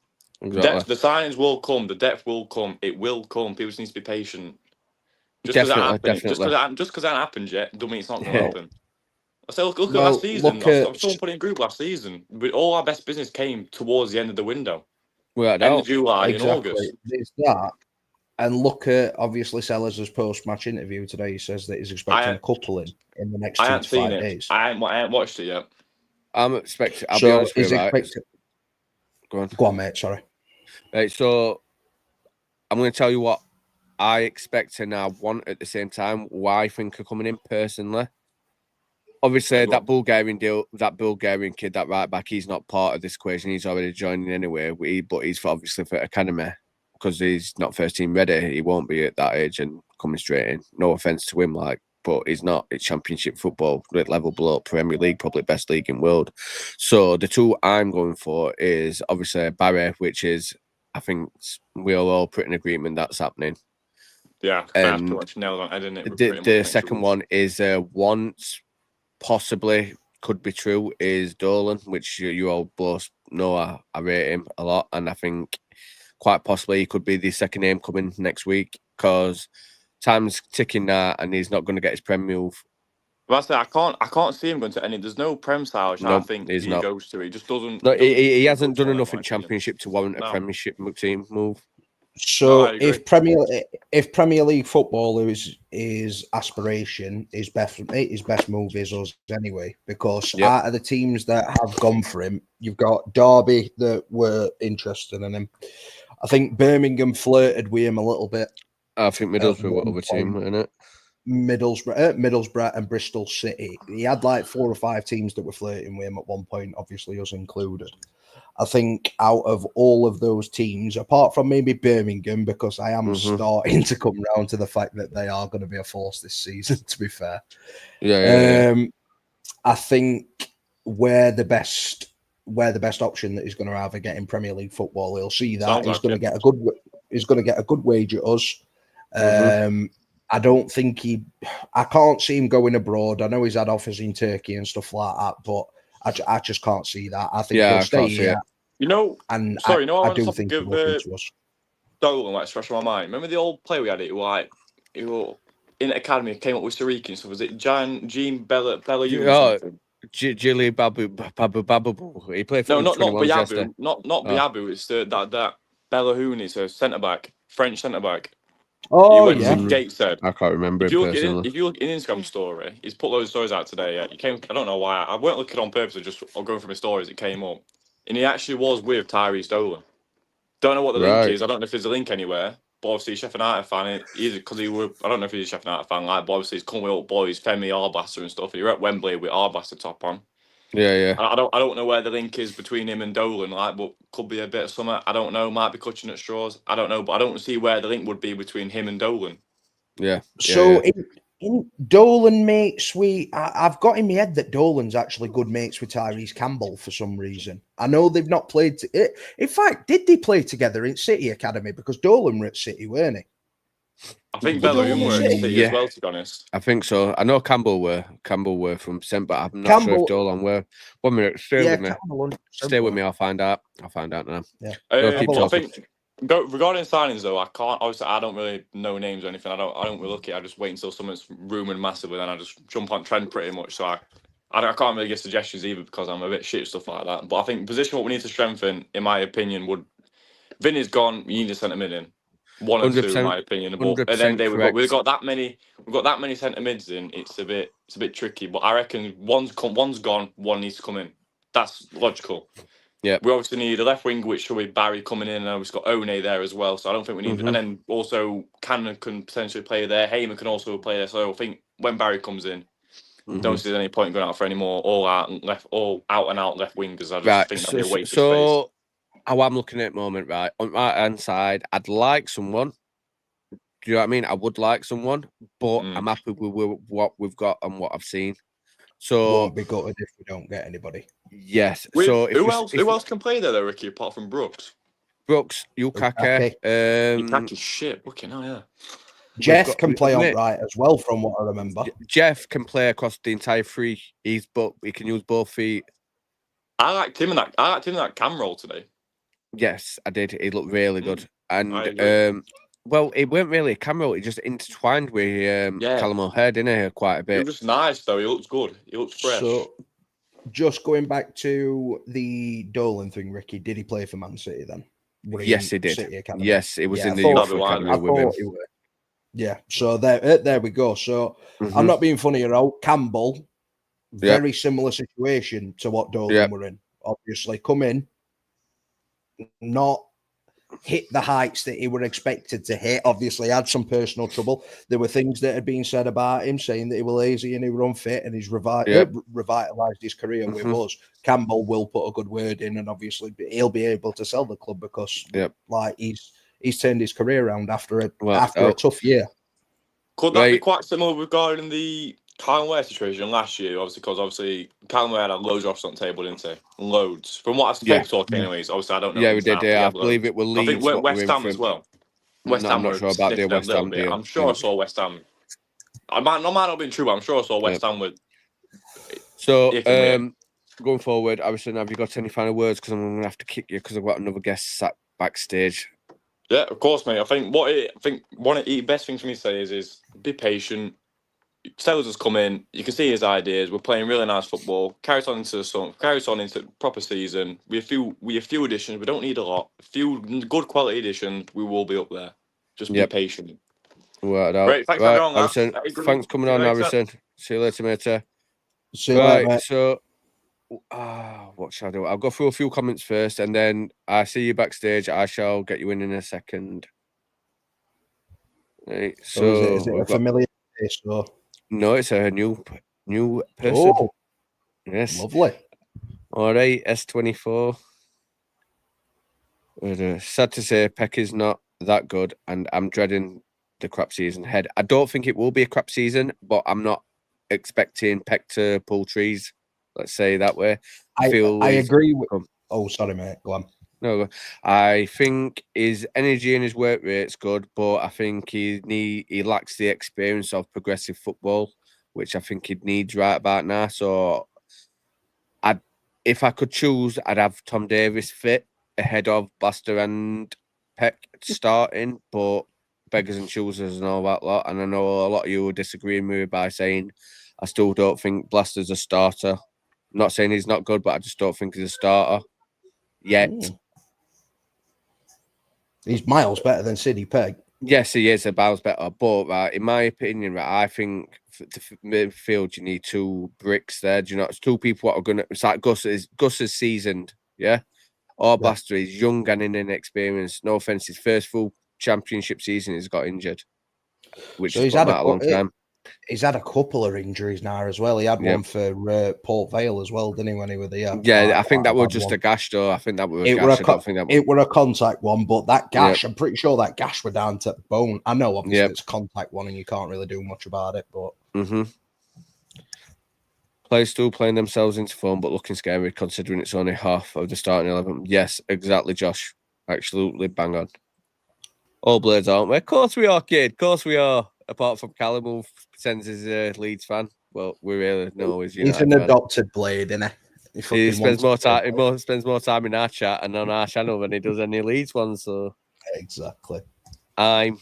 exactly. The signings will come. The depth will come. It will come. People just need to be patient. Just because that happened yet, doesn't mean it's not going to happen. I say, look at last season. Someone put in a group last season. But all our best business came towards the end of the window. End of July and August. There's that. And look at, obviously, Sellers' post-match interview today. He says that he's expecting a couple in the next 2 to 5 days. I ain't watched it yet. I'm expecting... I'll be honest with you, right? Go on, mate. Sorry. Right, so I'm going to tell you what I expect and I want at the same time. Why I think are coming in personally. Obviously, that Bulgarian kid, that right back, he's not part of this equation. He's already joining anyway. But he's obviously for academy. Because he's not first team ready, he won't be at that age and coming straight in. No offense to him, but he's not. It's Championship football, level below Premier League, probably best league in world. So the two I'm going for is obviously Barry, which is, I think we're all pretty in agreement that's happening. Yeah, and pretty much nailed on. I didn't. The second one is once possibly could be true is Dolan, which you all both know I rate him a lot, and I think. Quite possibly he could be the second name coming next week because time's ticking now and he's not going to get his Prem move. Well, I can't see him going to any. There's no Prem side which I think he goes to. He just doesn't. No, he hasn't done enough in Championship to warrant a Premiership team move. So if Premier League football is his aspiration, his best move is us anyway. Because out of the teams that have gone for him, you've got Derby that were interested in him. I think Birmingham flirted with him a little bit. I think Middlesbrough were other team, isn't it? Middlesbrough and Bristol City. He had like 4 or 5 teams that were flirting with him at one point, obviously us included. I think out of all of those teams, apart from maybe Birmingham, because I am starting to come round to the fact that they are going to be a force this season, to be fair. I think where the best option that he's going to have again in Premier League football, he'll see that he's going to get a good wage at us. I don't think I can't see him going abroad. I know he's had offers in Turkey and stuff like that, but I just can't see that. I think he'll stay here. I do think he'll look into us. Dolan, like, fresh on my mind. Remember the old player we had? It was in the academy, came up with Sariki. So was it Jean Bella Gilly Babu. He played for not Biabu. Not Biabu. It's that Bellahuni, so centre back, French centre back. Oh, yeah. Gateshead. I can't remember. If you look in Instagram story, he's put loads of stories out today. Yeah, I don't know why. I weren't looking on purpose. I'm going from his stories. It came up, and he actually was with Tyrese Dolan. Don't know what the link is. I don't know if there's a link anywhere. But obviously, Sheffield United fan. I don't know if he's a Sheffield United fan. But obviously, he's come with old boys, Femi Arbasser and stuff. He were at Wembley with Arbasser top on. Yeah. I don't know where the link is between him and Dolan, but could be a bit of something. I don't know. Might be clutching at straws. I don't know, but I don't see where the link would be between him and Dolan. Yeah. So in Dolan mates, I've got in my head that Dolan's actually good mates with Tyrese Campbell for some reason. I know they've not played. In fact, did they play together in City Academy? Because Dolan were at City, weren't he? I think Were they all Bellerin at were at City? City as well, to be honest. I think so. I know Campbell were from St, but I'm not sure if Dolan were. 1 minute, stay with me. Stay with me. I'll find out. I'll find out now. Yeah. Keep I think regarding signings though, I can't. Obviously, I don't really know names or anything. I don't really look at it. I just wait until someone's rumored massively, then I just jump on trend pretty much. So I can't really give suggestions either because I'm a bit shit at stuff like that. But I think position what we need to strengthen, in my opinion, would Vinny's gone. You need to centre mid in. 1 or 2, in my opinion. But at the end of the day, we've got that many centre mids in. It's a bit tricky. But I reckon one's gone, one needs to come in. That's logical. Yeah. We obviously need a left wing, which will be Barry coming in, and we've got One there as well. So I don't think we need. And then also Cannon can potentially play there. Heyman can also play there. So I think when Barry comes in, don't see any point going out for any more all out and out left wingers. I just think that'd be a waste of space. How I'm looking at the moment, right? On my hand side, I'd like someone. Do you know what I mean? I would like someone, but I'm happy with what we've got and what I've seen. So won't be gutted if we don't get anybody. Yes. Who else can play there, though, Ricky, apart from Brooks? Yukaka. Yukaki's shit. Fucking hell, yeah. Jeff can play on right as well, from what I remember. Jeff can play across the entire three. He can use both feet. I liked him in that cam roll today. Yes, I did. He looked really good. And well, it weren't really a cam roll. It just intertwined with Callum O'Hare, didn't he? Quite a bit. It was nice though. He looks good. He looks fresh. So, just going back to the Dolan thing, Ricky, did he play for Man City then? Yes, he did. Yes, it was in the youth academy with him. Yeah, so there we go. So I'm not being funny at all. Campbell, very similar situation to what Dolan were in. Obviously, come in, not hit the heights that he were expected to hit. Obviously, had some personal trouble. There were things that had been said about him, saying that he was lazy and he was unfit, and he's revitalised his career with us. Campbell will put a good word in, and obviously a be able to sell the club because, like, he's turned his career around after a tough year. Could that be quite similar regarding the Callum Ware situation last year? Obviously, because Callum Ware had loads of offers on the table, didn't he? Loads. From what I've been talking, anyways. Obviously, I don't know. Yeah, we did. I believe it will lead. I think West Ham as well. West Ham. I'm not sure about the West Ham deal. I'm sure I saw West Ham. I might not have been true, but I'm sure I saw West Ham with. So, going forward, obviously, have you got any final words? Because I'm going to have to kick you because I've got another guest sat backstage. Yeah, of course, mate. I think one of the best things for me to say is be patient. Sellers has come in. You can see his ideas. We're playing really nice football. Carries on into the summer. Carries on into proper season. We have few additions. We don't need a lot. A few good quality additions. We will be up there. Just be patient. Great. Thanks for coming on, Harrison. Thanks for coming on, Harrison. See you later, mate. See you later, mate. So, what shall I do? I'll go through a few comments first, and then I see you backstage. I shall get you in a second. Right. So, is it a familiar face? No, it's a new person. Oh, yes, lovely. All right, S24. Sad to say, Peck is not that good, and I'm dreading the crap season ahead. I don't think it will be a crap season, but I'm not expecting Peck to pull trees. Let's say that way. I agree with. Oh, sorry, mate. Go on. No, I think his energy and his work rate's good, but I think he lacks the experience of progressive football, which I think he needs right about now. So, if I could choose, I'd have Tom Davis fit ahead of Blaster and Peck starting, but beggars and choosers and all that lot. And I know a lot of you will disagree with me by saying I still don't think Blaster's a starter. I'm not saying he's not good, but I just don't think he's a starter yet. He's miles better than Sidney Pegg. Yes, he is miles better. But in my opinion, I think for midfield you need two bricks there. Do you know? It's two people what are gonna. It's like Gus is seasoned, yeah. Or Blaster is young and inexperienced. No offense, his first full championship season he's got injured, which so he's had a long time. He's had a couple of injuries now as well. He had one for Port Vale as well, didn't he, when he was there? Yeah, I think that was just a gash, though. I think that was a gash. It were a contact one, but that gash, I'm pretty sure that gash were down to the bone. I know, obviously, it's a contact one and you can't really do much about it, but... Players still playing themselves into form, but looking scary considering it's only half of the starting 11. Yes, exactly, Josh. Absolutely bang on. All Blades, aren't we? Of course we are, kid. Of course we are. Apart from Callum, who pretends he's a Leeds fan. Well, we really know he's United. He's an fan. adopted Blade, isn't he? He spends more time. He spends more time in our chat and on our channel than he does any Leeds ones. So exactly. I'm.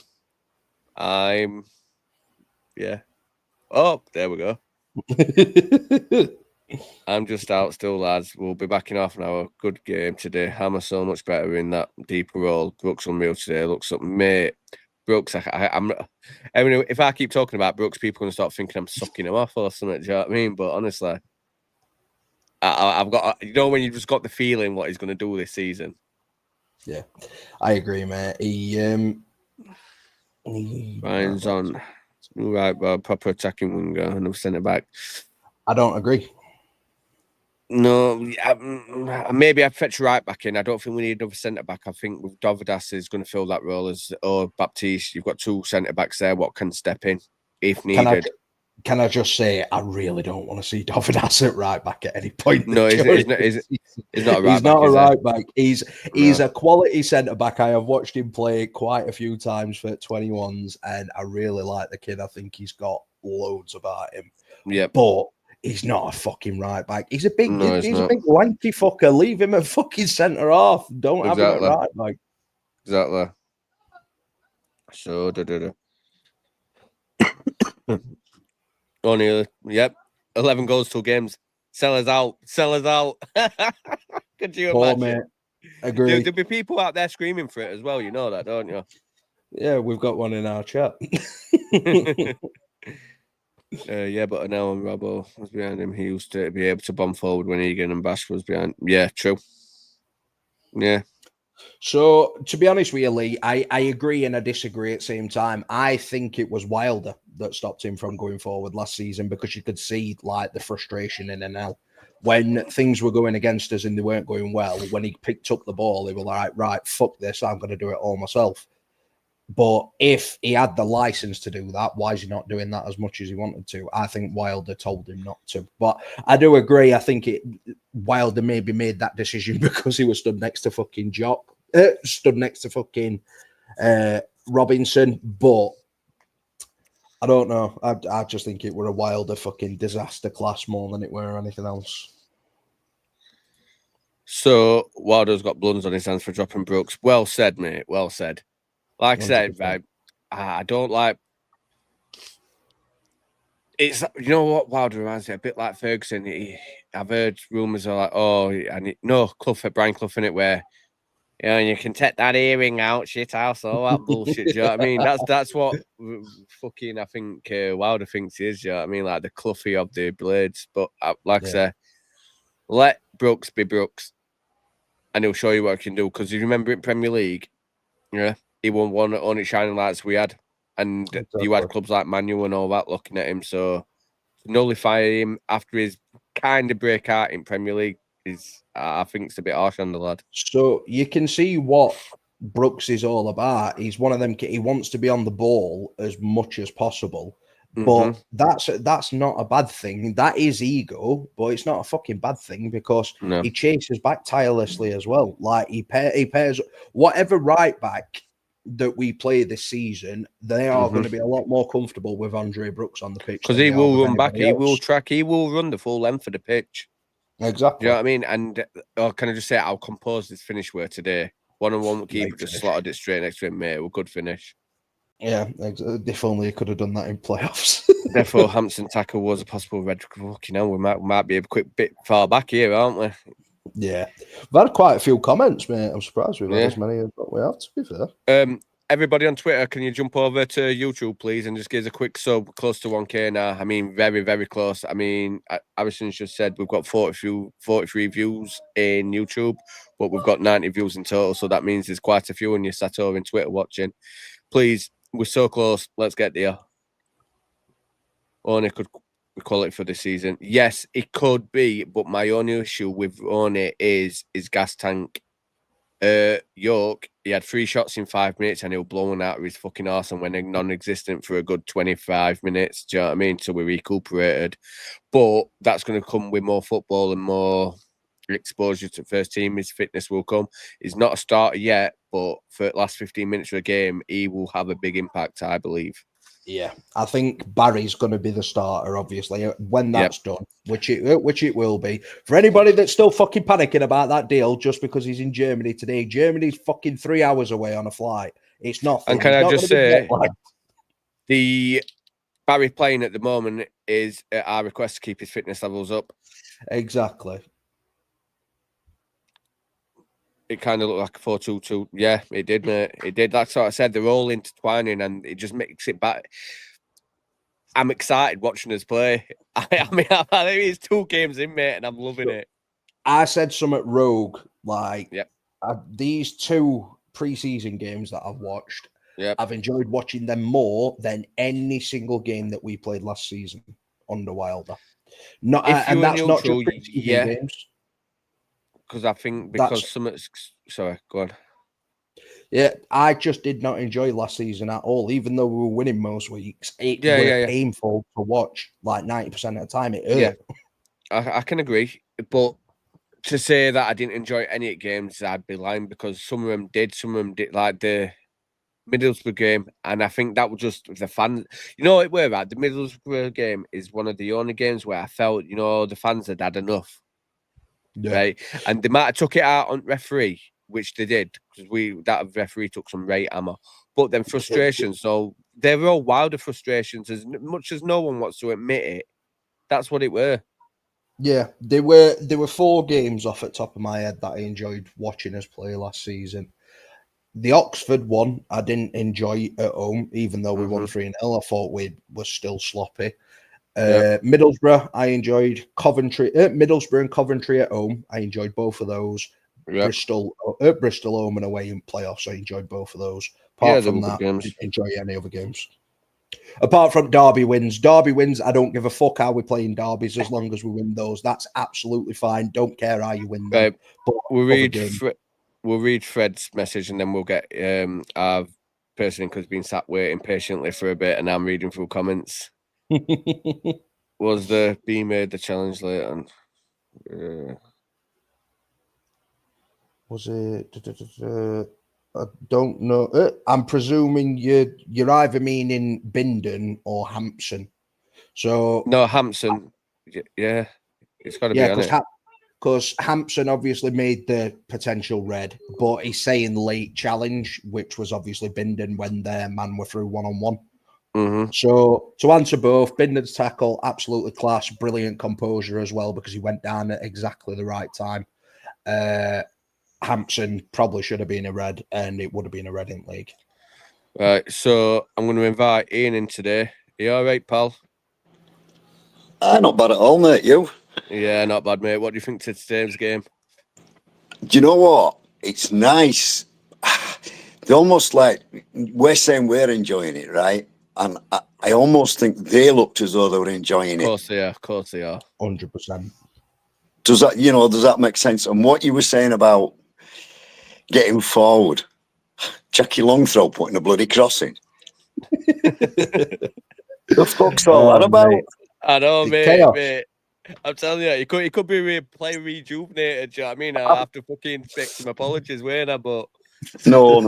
Yeah. Oh, there we go. I'm just out still, lads. We'll be back in half an hour. Good game today. Hammer so much better in that deeper role. Brooks unreal today. Looks up, mate. Brooks, I'm. I mean, if I keep talking about Brooks, people are gonna start thinking I'm sucking him off or something. Do you know what I mean? But honestly, I've got. You know when you just got the feeling what he's gonna do this season. Yeah, I agree, mate. Ryan's on. Right, but proper attacking winger and a centre back. I don't agree. No, maybe I'd fetch right back in. I don't think we need another centre back. I think with Dovidas is going to fill that role as Baptiste. You've got two centre backs there. What can step in if needed? Can I just say I really don't want to see Dovidas at right back at any point? No, he's not a right he's back. Not a right back. He's a quality centre back. I have watched him play quite a few times for 21s, and I really like the kid. I think he's got loads about him. Yeah, but he's not a fucking right back. He's a big lanky fucker. Leave him at fucking centre half. Don't have him at right back. Exactly. So, Only, yep, 11 goals, 2 games. Sell us out. Could you imagine? Mate. Agree. There'll be people out there screaming for it as well. You know that, don't you? Yeah, we've got one in our chat. Yeah, but now Robbo was behind him. He used to be able to bomb forward when Egan and Bash was behind. Yeah, true. Yeah. So, to be honest with you, Lee, I agree and I disagree at the same time. I think it was Wilder that stopped him from going forward last season because you could see like the frustration in NL. When things were going against us and they weren't going well, when he picked up the ball, they were like, right, fuck this, I'm going to do it all myself. But if he had the license to do that, why is he not doing that as much as he wanted to? I think Wilder told him not to. But I do agree. I think Wilder maybe made that decision because he was stood next to fucking Robinson. But I don't know. I just think it were a Wilder fucking disaster class more than it were anything else. So Wilder's got blunts on his hands for dropping Brooks. Well said, mate. Well said. Like I said, right, I don't like. It's, you know what, Wilder reminds me a bit like Ferguson. I've heard rumours are like, Brian Clough in it, where you can take that earring out, shit house, all that bullshit. Do you know what I mean? That's what fucking I think Wilder thinks he is. Do you know what I mean? Like the Cloughie of the Blades. But I say, let Brooks be Brooks, and he'll show you what he can do. Because you remember in Premier League, yeah. He won one on its shining lights we had, and you had clubs like Man U and all that looking at him. So to nullify him after his kind of breakout in Premier League is, I think, it's a bit harsh on the lad. So you can see what Brooks is all about. He's one of them. He wants to be on the ball as much as possible, but that's not a bad thing. That is ego, but it's not a fucking bad thing because he chases back tirelessly as well. Like he pairs whatever right back that we play this season, they are going to be a lot more comfortable with Andre Brooks on the pitch because he will run back, he will track, he will run the full length of the pitch. Exactly. You know what I mean? And can I just say how composed his finish were today? 1-on-1 keeper just slotted it straight next to him, mate. A good finish. Yeah, if only he could have done that in playoffs. Therefore, Hampson tackle was a possible red. You know, we might be a quick bit far back here, aren't we? Yeah, we've had quite a few comments, mate. I'm surprised we've had as many as we have, to be fair. Everybody on Twitter, can you jump over to YouTube, please, and just give us a quick sub? Close to 1K now. I mean, very, very close. I mean, Harrison's just said we've got 43 views in YouTube, but we've got 90 views in total. So that means there's quite a few, and you're sat over in Twitter watching. Please, we're so close. Let's get there. Only could call it for the season. Yes, it could be, but my only issue with Oni is gas tank. York, he had 3 shots in 5 minutes and he was blowing out of his fucking arse and went non-existent for a good 25 minutes. Do you know what I mean? So we recuperated. But that's going to come with more football and more exposure to first team. His fitness will come. He's not a starter yet, but for the last 15 minutes of the game, he will have a big impact, I believe. Yeah, I think Barry's going to be the starter, obviously, when that's done, which it will be. For anybody that's still fucking panicking about that deal just because he's in Germany today, Germany's fucking 3 hours away on a flight. It's nothing. And can I just say, the Barry playing at the moment is at our request to keep his fitness levels up. Exactly. It kind of looked like a 4-2-2. Yeah, it did, mate. It did. That's what I said. They're all intertwining, and it just makes it back. I'm excited watching us play. I mean, I think it's 2 games in, mate, and I'm loving it. I said some at Rogue, like, these 2 preseason games that I've watched, I've enjoyed watching them more than any single game that we played last season under Wilder. And that's not just preseason games. Because I think sorry, go on. Yeah, I just did not enjoy last season at all, even though we were winning most weeks. It was painful to watch, like 90% of the time. It hurt. Yeah, I can agree. But to say that I didn't enjoy any games, I'd be lying, because some of them did. Some of them did, like the Middlesbrough game. And I think that was just the fans. You know, it were right. The Middlesbrough game is one of the only games where I felt, you know, the fans had had enough. Yeah. Right, and they might have took it out on referee, which they did, because that referee took some right hammer. But then frustrations, so they were all Wilder frustrations, as much as no one wants to admit it. That's what it were. Yeah, there were 4 games off at top of my head that I enjoyed watching us play last season. The Oxford one I didn't enjoy at home, even though we won 3-0. I thought we were still sloppy. Middlesbrough, I enjoyed. Middlesbrough and Coventry at home, I enjoyed both of those. Bristol home and away in playoffs, I enjoyed both of those. Apart from that, I didn't enjoy any other games. Apart from Derby wins, I don't give a fuck how we play in derbies as long as we win those. That's absolutely fine. Don't care how you win them. But we'll read Fred's message, and then we'll get our person who's been sat waiting patiently for a bit, and I'm reading through comments. Was the B made the challenge late on? Was it? I don't know. I'm presuming you're either meaning Bindon or Hampson. So no, Hampson. Yeah, it's got to be on it. Because Hampson obviously made the potential red, but he's saying late challenge, which was obviously Bindon when their man were through 1-on-1. So to answer both, Bindon's tackle, absolutely class, brilliant composure as well, because he went down at exactly the right time. Hampson probably should have been a red, and it would have been a red in league. Right, so I'm going to invite Ian in today. Are you all right, pal? Not bad at all, mate. You? Yeah, not bad, mate. What do you think to today's game? Do you know what? It's nice. They're almost like we're saying we're enjoying it, right? And I almost think they looked as though they were enjoying it. Of course they are. 100%. Does that make sense? And what you were saying about getting forward, Jackie Longthrow putting a bloody crossing. The fuck's all that about? Mate. I know, mate. I'm telling you, he could be playing rejuvenated. Do you know what I mean? I have to fucking make some apologies, won't I? But no.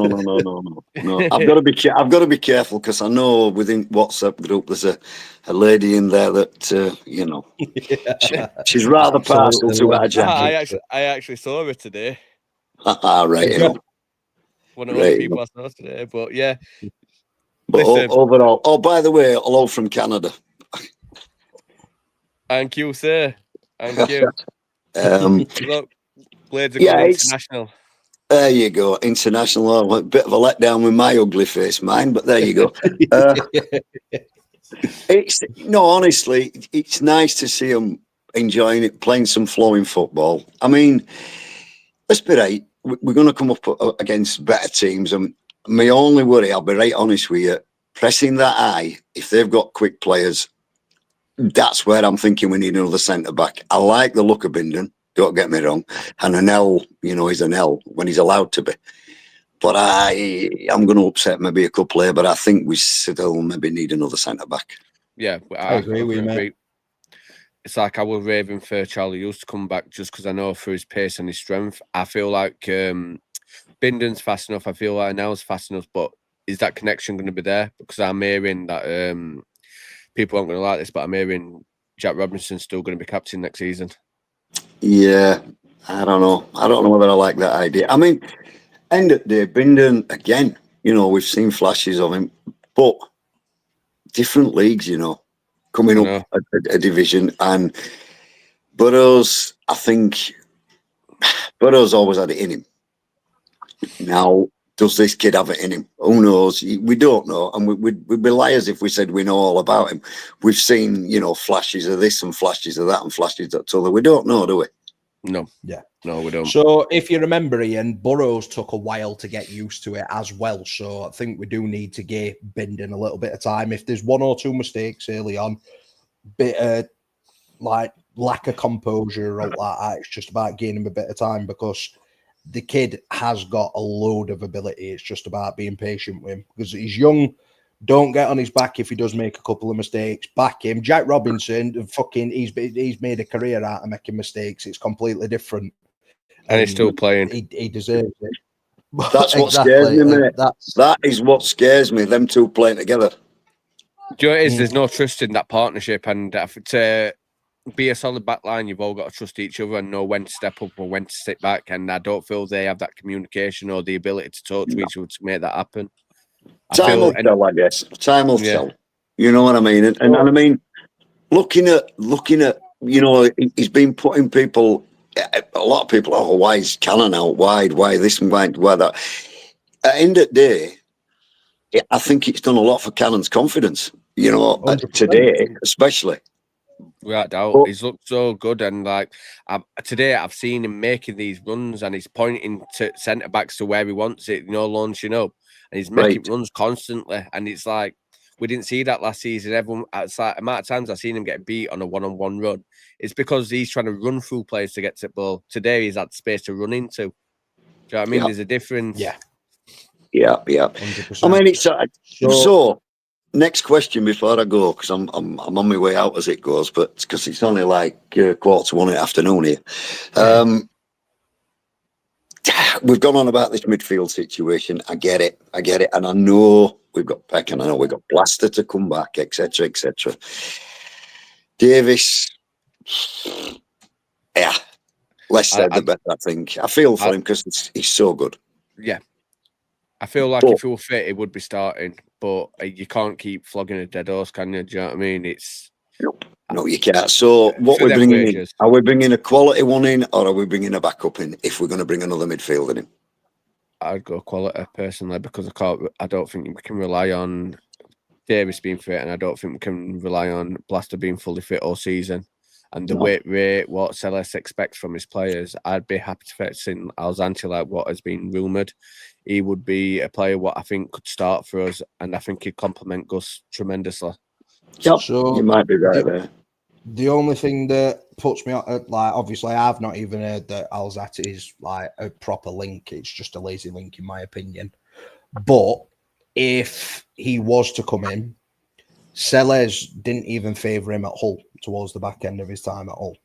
I've got to be careful, because I know within WhatsApp group there's a lady in there that she's rather partial to our Jackie. I actually saw her today. Right. One of those people I saw today, but yeah. But overall, by the way, hello from Canada. Thank you, sir. Thank you. Look, Blades are going international. There you go, international. A bit of a letdown with my ugly face, mine, but there you go. Honestly, it's nice to see them enjoying it, playing some flowing football. I mean, let's be right. We're going to come up against better teams, and my only worry, I'll be right honest with you, pressing that high, if they've got quick players, that's where I'm thinking we need another centre back. I like the look of Bindon, don't get me wrong, and an L, he's an L when he's allowed to be. But I'm going to upset maybe a couple here, but I think we still maybe need another centre back. Yeah, I agree with you, mate. It's like I was raving for Charlie Hughes to come back, just because I know for his pace and his strength. I feel like Binden's fast enough. I feel like now's fast enough, but is that connection going to be there? Because I'm hearing that people aren't going to like this, but I'm hearing Jack Robinson's still going to be captain next season. Yeah, I don't know. I don't know whether I like that idea. I mean, end of the day, Binden, again, you know, we've seen flashes of him, but different leagues, you know, coming up a division. And Burrows, I think, Burrows always had it in him. Now, does this kid have it in him? Who knows? We don't know. And we'd be liars if we said we know all about him. We've seen, you know, flashes of this and flashes of that and flashes of that other. We don't know, do we? No. Yeah. No, we don't. So if you remember, Ian, Burrows took a while to get used to it as well. So I think we do need to give Binden a little bit of time. If there's one or two mistakes early on, bit of like lack of composure or like that, it's just about gaining him a bit of time because the kid has got a load of ability. It's just about being patient with him because he's young. Don't get on his back if he does make a couple of mistakes. Back him. Jack Robinson, he's made a career out of making mistakes. It's completely different. And he's still playing. He deserves it. That's what scares me, mate. That is what scares me, them two playing together. Do you know what it is? There's no trust in that partnership. And to be a solid back line, you've all got to trust each other and know when to step up or when to sit back. And I don't feel they have that communication or the ability to talk to each other to make that happen. Time will tell, I guess. Time will tell. You know what I mean? And I mean, looking at, you know, he's been putting people, a lot of people, oh, why is Cannon out wide? Why this and why that? At the end of the day, I think it's done a lot for Cannon's confidence, you know, today, especially. Without doubt, he's looked so good, and like today, I've seen him making these runs, and he's pointing to centre backs to where he wants it, you know, launching up, and he's making runs constantly. And it's like we didn't see that last season. Everyone, outside amount of times I've seen him get beat on a one-on-one run, it's because he's trying to run through players to get to the ball. Today, he's had space to run into. Do you know what I mean? There's a difference. Yeah. 100%. I mean, it's so. Next question before I go, because I'm on my way out as it goes, but because it's only like 1:15 in the afternoon here. We've gone on about this midfield situation. I get it, and I know we've got Peck, and I know we've got Blaster to come back, etc., etc. Davis, yeah, less said the better. I think I feel for him because he's so good. Yeah. I feel like if he were fit, he would be starting, but you can't keep flogging a dead horse, can you? Do you know what I mean? It's no, you can't. So what we're bringing in, are we bringing a quality one in, or are we bringing a backup in? If we're going to bring another midfielder in, I'd go quality personally because I don't think we can rely on Davis being fit, and I don't think we can rely on Blaster being fully fit all season. And the weight rate, what Celes expects from his players, I'd be happy to fetch in Alzante like what has been rumoured. He would be a player what I think could start for us, and I think he'd complement Gus tremendously. Yep, so you might be right there. The only thing that puts me on, like, obviously, I've not even heard that Alzate is like a proper link. It's just a lazy link, in my opinion. But if he was to come in, Celes didn't even favour him at Hull towards the back end of his time at Hull.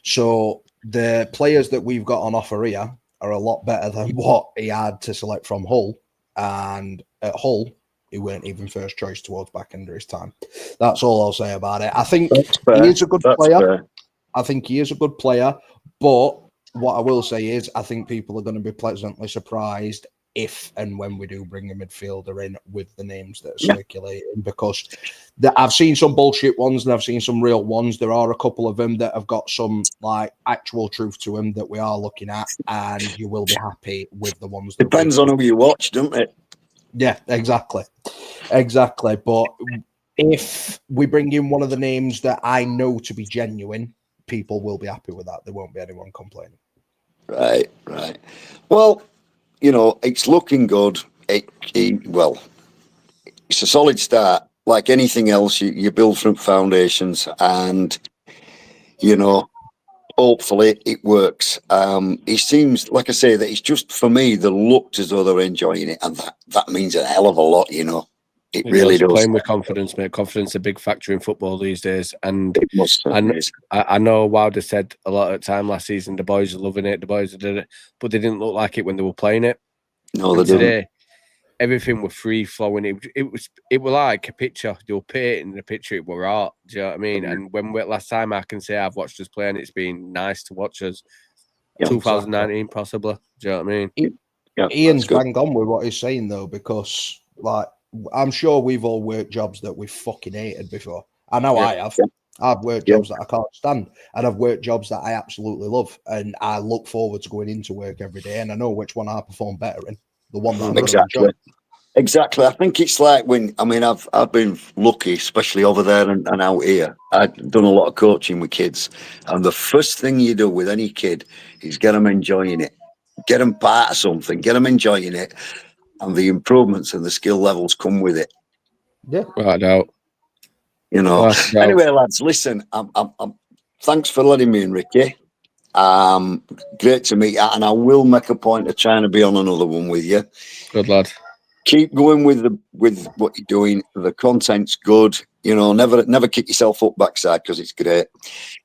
So the players that we've got on offer here are a lot better than what he had to select from Hull. And at Hull, he weren't even first choice towards back end of his time. That's all I'll say about it. I think he is a good player. Fair. I think he is a good player. But what I will say is I think people are going to be pleasantly surprised if and when we do bring a midfielder in with the names that are circulating, because I've seen some bullshit ones and I've seen some real ones. There are a couple of them that have got some like actual truth to them that we are looking at, and you will be happy with the ones. Depends on who you watch, doesn't it? Yeah, exactly. But if we bring in one of the names that I know to be genuine, people will be happy with that. There won't be anyone complaining. Right. Well, you know, it's looking good. Well, it's a solid start. Like anything else, you build from foundations, and you know, hopefully it works. It seems, like I say, that it's just, for me, they looked as though they're enjoying it, and that means a hell of a lot. You know, it really does. Playing with confidence, mate. Confidence is a big factor in football these days, and I know Wilder said a lot of the time last season the boys are loving it, the boys are doing it, but they didn't look like it when they were playing it. No, And they didn't. today, everything was free flowing. It was like a picture. They were painting the picture. It were art. Do you know what I mean? And last time I can say I've watched us play, and it's been nice to watch us. Yeah, 2019, possibly. Do you know what I mean? Yeah, Ian's bang on with what he's saying though, because like I'm sure we've all worked jobs that we've fucking hated before. I know I have. Yeah. I've worked jobs that I can't stand, and I've worked jobs that I absolutely love, and I look forward to going into work every day. And I know which one I perform better in, the one that I'm going to enjoy. Exactly. I think it's like I've been lucky, especially over there and out here. I've done a lot of coaching with kids, and the first thing you do with any kid is get them enjoying it, get them part of something, get them enjoying it, and the improvements and the skill levels come with it. Yeah, Right out. You know. Anyway, lads, listen. Thanks for letting me in, Ricky. Great to meet you, and I will make a point of trying to be on another one with you. Good lad. Keep going with what you're doing. The content's good. You know, never kick yourself up backside because it's great.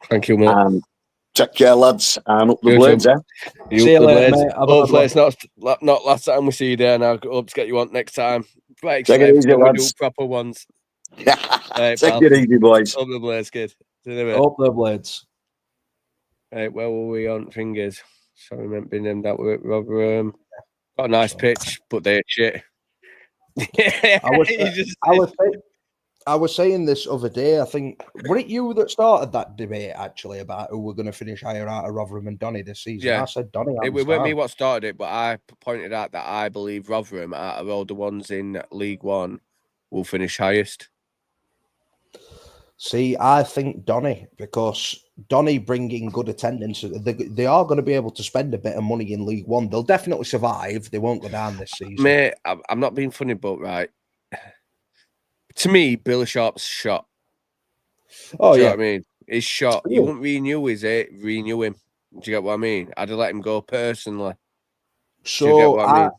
Thank you, mate. Take care, lads, and up the You blades, too. eh? See you later, mate. Hopefully it's not last time we see you there, and I hope to get you on next time. Right, take it easy, lads. We do proper ones. Right, take it easy, boys. Up the blades, kid. Up the blades. Right, where were we on fingers? Sorry, meant being named that with Rotherham. Got a nice pitch, but they're shit. I was saying this other day. I think were it you that started that debate actually about who we're going to finish higher out of Rotherham and Donny this season? Yeah. I said Donny. It wasn't me what started it, but I pointed out that I believe Rotherham, out of all the ones in League One, will finish highest. See, I think Donny, because Donny bringing good attendance, they are going to be able to spend a bit of money in League One. They'll definitely survive. They won't go down this season. Mate, I'm not being funny, but right. To me, Billy Sharp's shot. Oh, Do you yeah. know what I mean? His shot. You wouldn't renew renew him. Do you get what I mean? I'd have let him go personally. So Do you get what I mean?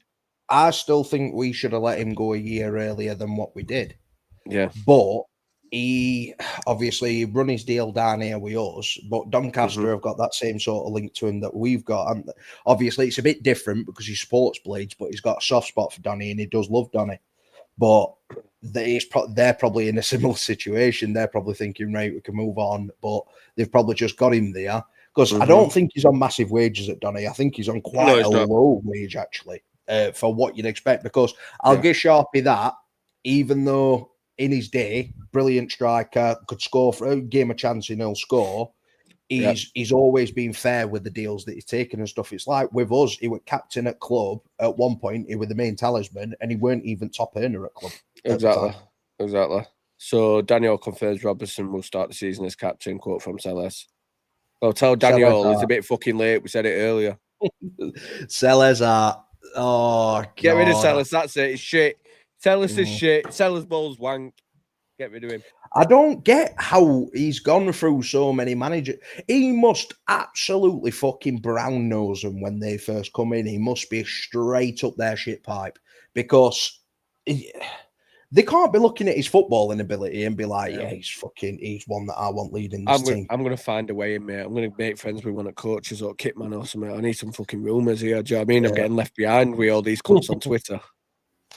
I still think we should have let him go a year earlier than what we did. Yeah. But he obviously run his deal down here with us, but Doncaster have got that same sort of link to him that we've got. And obviously it's a bit different because he supports Blades, but he's got a soft spot for Donny and he does love Donny. But they're probably in a similar situation. They're probably thinking, right, we can move on, but they've probably just got him there. Because I don't think he's on massive wages at Donny. I think he's on quite a low wage, actually, for what you'd expect. Because I'll give Sharpie that, even though in his day, brilliant striker, could score for a game a chance and he'll score. He's always been fair with the deals that he's taken and stuff. It's like with us, he was captain at club at one point, he was the main talisman, and he weren't even top earner at club. Exactly. So Daniel confirms Robertson will start the season as captain, quote from Sellers. Well, tell Daniel it's a bit fucking late. We said it earlier. Sellers are get rid of Sellers. That's it. It's shit. Sellers is shit. Sellers balls wank. Get rid of him. I don't get how he's gone through so many managers. He must absolutely fucking brown nose them when they first come in. He must be straight up their shit pipe because they can't be looking at his footballing ability and be like, he's one that I want leading this team. I'm going to find a way in, mate. I'm going to make friends with one of coaches or Kitman or something. I need some fucking rumours here. Do you know what I mean? I'm getting left behind with all these cunts on Twitter.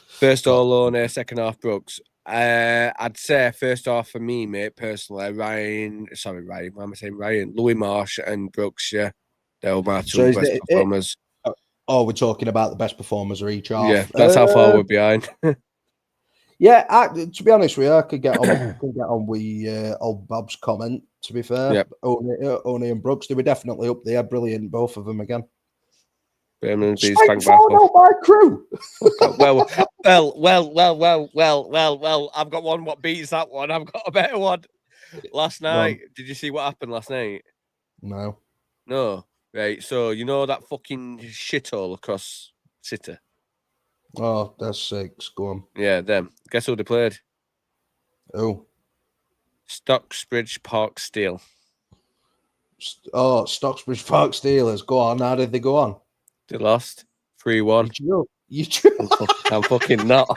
First all alone, second half Brooks. I'd say first half for me, mate, personally, Ryan. Why am I saying Ryan? Louis Marsh and Brooks, yeah. They're my two best performers. We're talking about the best performers of each half. Yeah, that's how far we're behind. Yeah, to be honest with you, I could get on with old Bob's comment, to be fair. Yep. Oney and Brooks, they were definitely up there. Brilliant, both of them again. Straight forward, my crew. well. I've got one what beats that one. I've got a better one. Last night, did you see what happened last night? No. Right. So you know that fucking shithole across City. Oh, that's 6. Go on. Yeah, them. Guess who they played? Oh. Stocksbridge Park Steel. Stocksbridge Park Steelers. Go on. How did they go on? They lost 3-1. You I'm fucking not.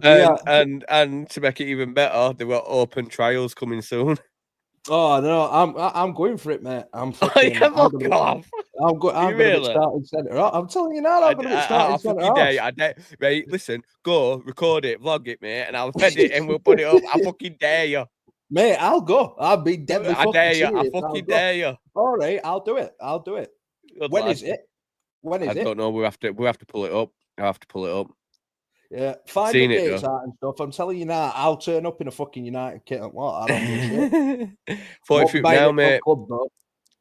Yeah. And to make it even better, there were open trials coming soon. Oh no, I'm going for it, mate. I'm Oh, fucking. yeah, fuck off. I'm You going to be really? starting centre. I'm telling you now, I'm going to be starting I centre fucking dare you. off. I dare. Right, listen, go record it, vlog it, mate, and I'll edit and we'll put it up. I fucking dare you. Mate, I'll go. I'll be deadly I fucking dare you. I serious. I'll fucking go. dare you. All right, I'll do it. I'll do it. Good When lad. is it? When is I it? don't know. We have to pull it up. I have to pull it up. Yeah, find Seen the it, dates though. out and stuff. I'm telling you now, I'll turn up in a fucking United kit and what? I don't give a shit. 43 Won't buy now, it mate. club, though.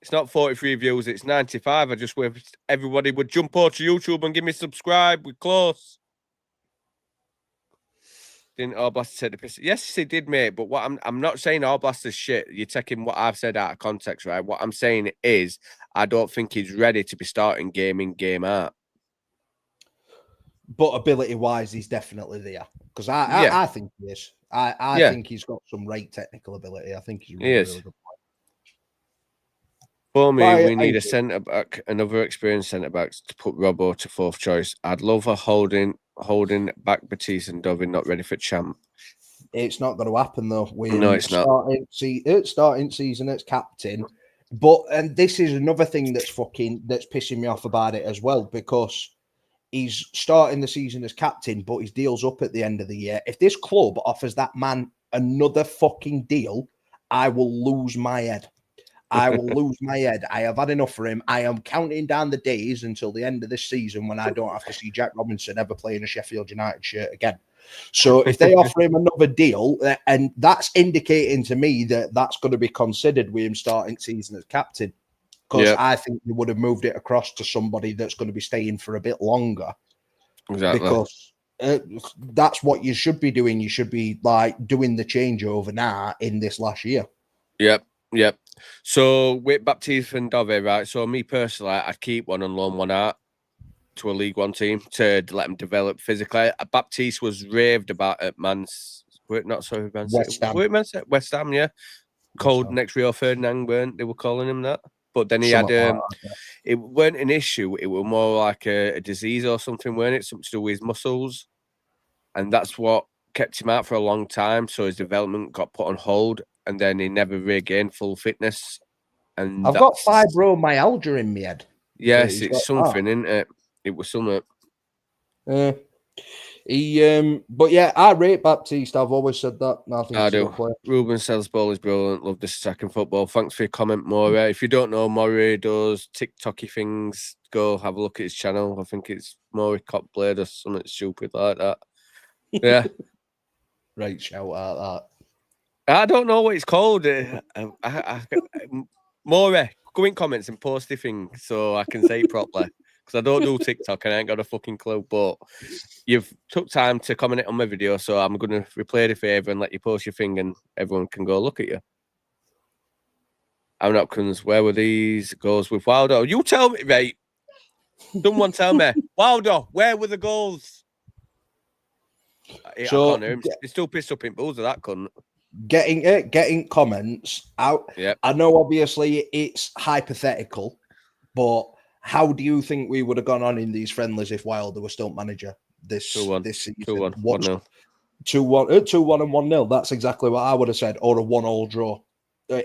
It's not 43 views, it's 95. I just wish everybody would jump over to YouTube and give me subscribe. We're close. Didn't All Blasters take the piss? Yes, he did, mate. But what I'm not saying All Blasters shit. You're taking what I've said out of context, right? What I'm saying is I don't think he's ready to be starting game in, game out. But ability-wise, he's definitely there. Because I think he is. I think he's got some right technical ability. I think he's really, really good player. For me, we need a centre back, another experienced centre back to put Robbo to fourth choice. I'd love a holding back Batiste and Dovin not ready for champ. It's not going to happen though. No, it's not. Starting season as captain, and this is another thing that's pissing me off about it as well, because he's starting the season as captain, but his deal's up at the end of the year. If this club offers that man another fucking deal, I will lose my head. I will lose my head. I have had enough for him. I am counting down the days until the end of this season when I don't have to see Jack Robinson ever play in a Sheffield United shirt again. So if they offer him another deal, and that's indicating to me that that's going to be considered with him starting season as captain, because I think they would have moved it across to somebody that's going to be staying for a bit longer. Exactly. Because that's what you should be doing. You should be like doing the changeover now in this last year. Yep. So with Baptiste and Dove, right? So me personally, I'd keep one and loan one out to a League One team to let them develop physically. Baptiste was raved about at West Ham. West Ham, yeah. Called next Rio Ferdinand, weren't they? Were calling him that. But then he had it weren't an issue. It was more like a disease or something, weren't it? Something to do with his muscles, and that's what kept him out for a long time. So his development got put on hold. And then he never regained full fitness. And I've got fibromyalgia in my head. Yes, it's something, isn't it? It was something. But yeah, I rate Baptiste. I've always said that. I do. Ruben Selsball is brilliant. Love this attacking football. Thanks for your comment, Maury. If you don't know, Maury does TikToky things. Go have a look at his channel. I think it's Maury Copblade or something stupid like that. Yeah. Right, shout out that. I don't know what it's called. Maury, go in comments and post the thing so I can say it properly. Because I don't do TikTok and I ain't got a fucking clue. But you've took time to comment on my video, so I'm going to replay the favour and let you post your thing and everyone can go look at you. I'm not convinced. Where were these goals with Wilder? You tell me, mate. Someone tell me. Wilder, where were the goals? So, I can't hear him. He's still pissed up in balls of that cunt. Getting comments out. Yep. I know obviously it's hypothetical, but how do you think we would have gone on in these friendlies if Wilder was still manager this season? 2-1. 1-0. 2-1 and 1-0. That's exactly what I would have said, or a 1-1 draw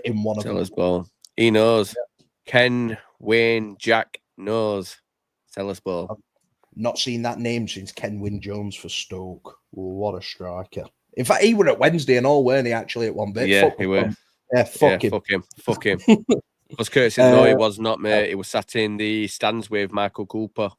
in one of them. Sellers ball. He knows. Yeah. Ken, Wayne, Jack knows. Sellers ball. I've not seen that name since Ken Wynne Jones for Stoke. What a striker. In fact, he were at Wednesday and all, weren't he, actually, at one bit? Yeah, he were. Yeah, fuck him. Fuck him. Because Curtis no, he was not, mate. He was sat in the stands with Michael Cooper.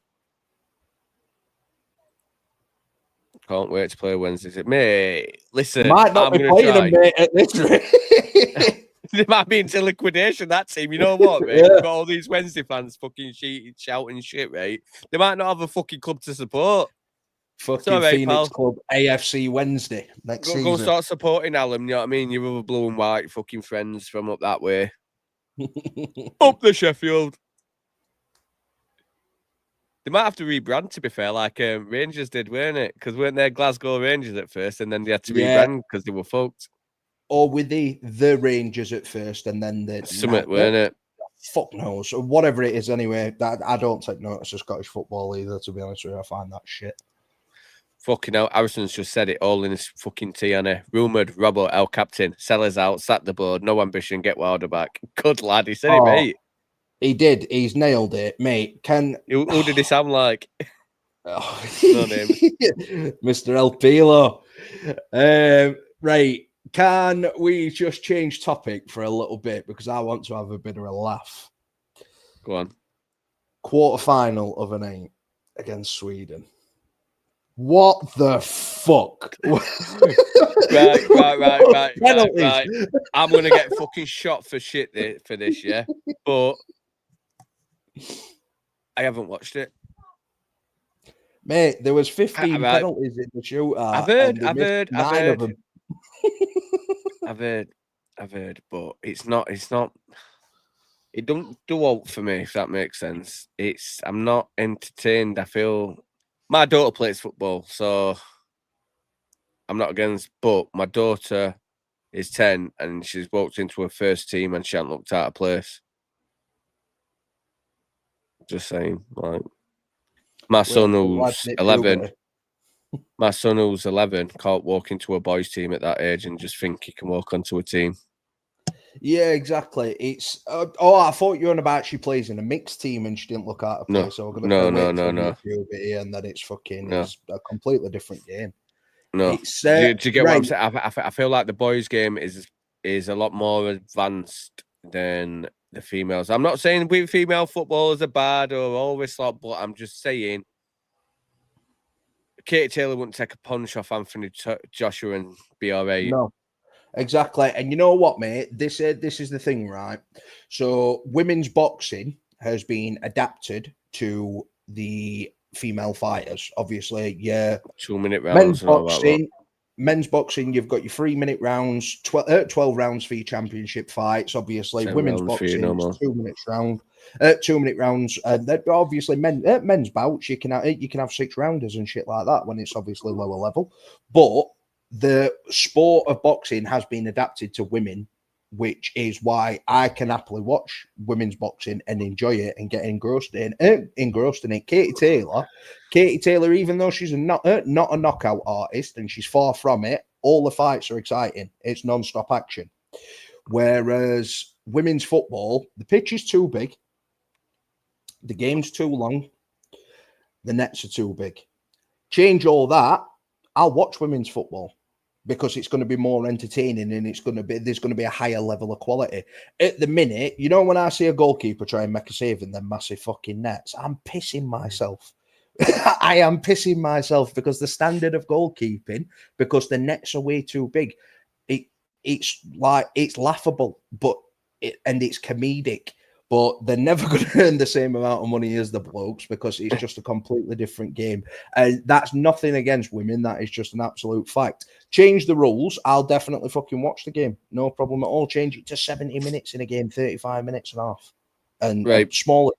Can't wait to play Wednesday. Mate, listen. Might not be playing them, mate, at this rate. They might be into liquidation, that team. You know what, mate? We've got all these Wednesday fans fucking shouting shit, right? They might not have a fucking club to support. Fucking right, Phoenix pal. Club AFC Wednesday next season. Go start supporting Alan, you know what I mean? Your other blue and white fucking friends from up that way. Up the Sheffield. They might have to rebrand, to be fair, like Rangers did, weren't it? Because weren't they Glasgow Rangers at first, and then they had to rebrand because they were fucked. Or with the Rangers at first, and then the Summit, weren't it? Fuck knows. Or whatever it is anyway. That I don't take notice of Scottish football either, to be honest with you. I find that shit. Fucking hell, Harrison's just said it all in his fucking tea, and rumoured Robbo El Captain, sellers out, sat the board, no ambition, get Wilder back. Good lad, he said it, mate. He did. He's nailed it, mate. Who did he sound like? Oh. No name. Mr. El Pilo. Right. Can we just change topic for a little bit because I want to have a bit of a laugh? Go on. Quarter-final of an 8 against Sweden. What the fuck? Right. I'm gonna get fucking shot for shit for this, yeah. But I haven't watched it. Mate, there was 15 penalties in the shootout. I've heard. Of them. I've heard, but it's not. It don't do out for me, if that makes sense. I'm not entertained. I feel my daughter plays football, so I'm not against. But my daughter is 10, and she's walked into her first team, and she hasn't looked out of place. Just saying, like my son who's 11. My son who's 11 can't walk into a boys' team at that age and just think he can walk onto a team. Yeah, exactly. It's I thought you were on about she plays in a mixed team and she didn't look out of place. No, so we're gonna no. And that it's a completely different game. No, it's, do you get what I'm saying? I feel like the boys' game is a lot more advanced than the females. I'm not saying we female footballers are bad or always like, but I'm just saying. Katie Taylor wouldn't take a punch off Anthony Joshua and be all right. No, exactly. And you know what, mate? This is the thing, right? So women's boxing has been adapted to the female fighters. Obviously, 2-minute rounds. Men's boxing, you've got your 3-minute rounds, 12 rounds for your championship fights. Obviously, women's boxing, 2-minute round. 2-minute rounds, and obviously men's bouts. You can have 6 rounders and shit like that when it's obviously lower level. But the sport of boxing has been adapted to women, which is why I can happily watch women's boxing and enjoy it and get engrossed in it. Katie Taylor, even though she's not a knockout artist and she's far from it, all the fights are exciting. It's non-stop action. Whereas women's football, the pitch is too big. The game's too long. The nets are too big. Change all that. I'll watch women's football because it's going to be more entertaining and there's going to be a higher level of quality. At the minute, you know, when I see a goalkeeper try and make a save in them massive fucking nets, I'm pissing myself. I am pissing myself because the standard of goalkeeping, because the nets are way too big, it's laughable, and it's comedic. But they're never going to earn the same amount of money as the blokes because it's just a completely different game. And that's nothing against women. That is just an absolute fact. Change the rules. I'll definitely fucking watch the game. No problem at all. Change it to 70 minutes in a game, 35 minutes and a half. And smaller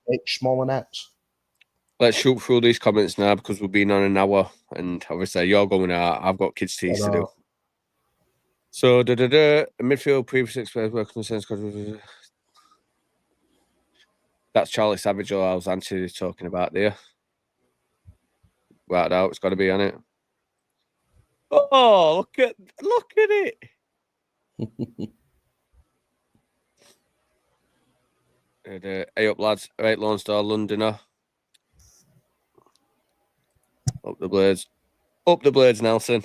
nets. Let's shoot through these comments now because we've been on an hour. And obviously, you're going out. I've got kids' teas to do. So, midfield previously explained where concerns. That's Charlie Savage or I was actually talking about there. Right out, it's got to be on it. Oh, look at it. Hey up, lads. Right, Lone Star, Londoner. Up the blades, Nelson.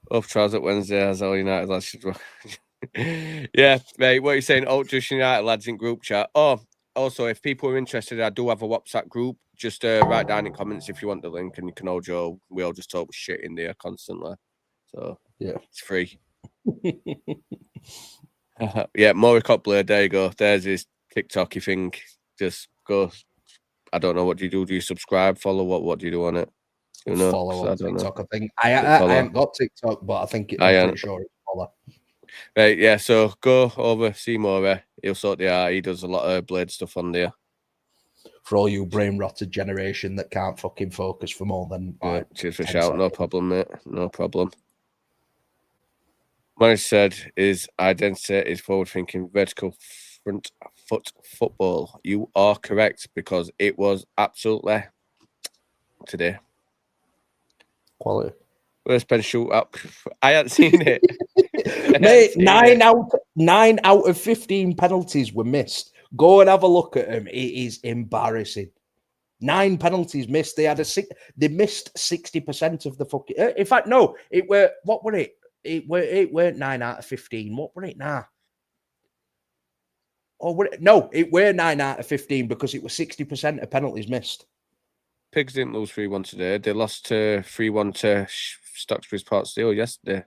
Up trials at Wednesday, as all United lads should work. Yeah, mate, what are you saying? Oh, just United lads in group chat. Oh, also, if people are interested, I do have a WhatsApp group. Just write down in comments if you want the link, and you can all join. We all just talk shit in there constantly. So, yeah, it's free. Yeah, Moricott Blade, there you go. There's his TikTok thing. Just go. I don't know, what do you do? Do you subscribe, follow? What do you do on it? You know, follow on TikTok, I think. I haven't got TikTok, but I think I'm pretty sure it's follow. Right, yeah, so go over, see more. He'll sort the art. He does a lot of Blade stuff on there. For all you brain-rotted generation that can't fucking focus for more than... cheers for shout. No problem, mate. No problem. Manage said his identity is forward-thinking, vertical front foot football. You are correct, because it was absolutely today. Quality. Worst pen shootout. I hadn't seen it. Mate, 9 out of 15 penalties were missed. Go and have a look at them. It is embarrassing. 9 penalties missed. They missed 60% of the fucking. In fact, no, it were what were it? It weren't 9 out of 15. What were it now? No, it were 9 out of 15 because it was 60% of penalties missed. Pigs didn't lose 3-1 today. They lost 3-1 to Stocksbridge Port Steel yesterday.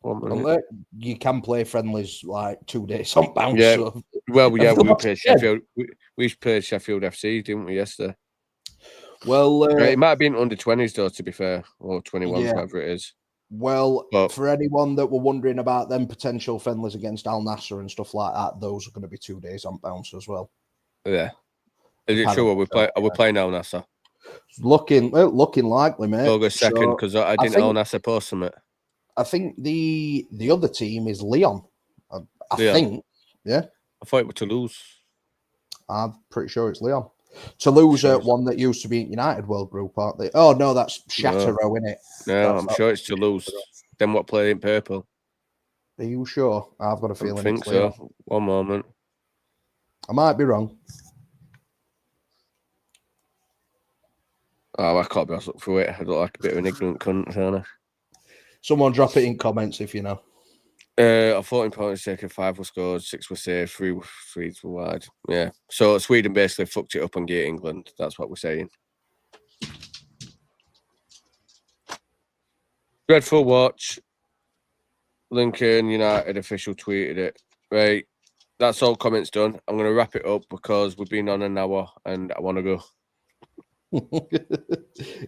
Well, you can play friendlies like 2 days on bounce. Yeah. So. Well, yeah, we played Sheffield. We played Sheffield FC, didn't we, yesterday? Well, it might have been under 20s though, to be fair, or 21s, whatever it is. Well, for anyone that were wondering about them potential friendlies against Al Nassr and stuff like that, those are going to be 2 days on bounce as well. Yeah. Is it true? Are we playing Al Nassr? Looking likely, mate. I'll go second because I didn't Al Nassr post them it. I think the other team is Leon. I think, yeah. I thought it was Toulouse. I'm pretty sure it's Leon. Toulouse, one that used to be in United World Group, aren't they? Oh no, that's Châteauroux, isn't it? No, I'm sure it's Toulouse. Then what played in purple? Are you sure? I've got a feeling. I think so. One moment. I might be wrong. Oh, I can't be asked up through it. I look like a bit of an ignorant cunt, don't I? Someone drop it in comments if you know. I thought in points taken 5 were scored, 6 were saved, 3 were wide. Yeah. So Sweden basically fucked it up and gave England. That's what we're saying. Dreadful watch. Lincoln United official tweeted it. Right. That's all comments done. I'm going to wrap it up because we've been on an hour and I want to go.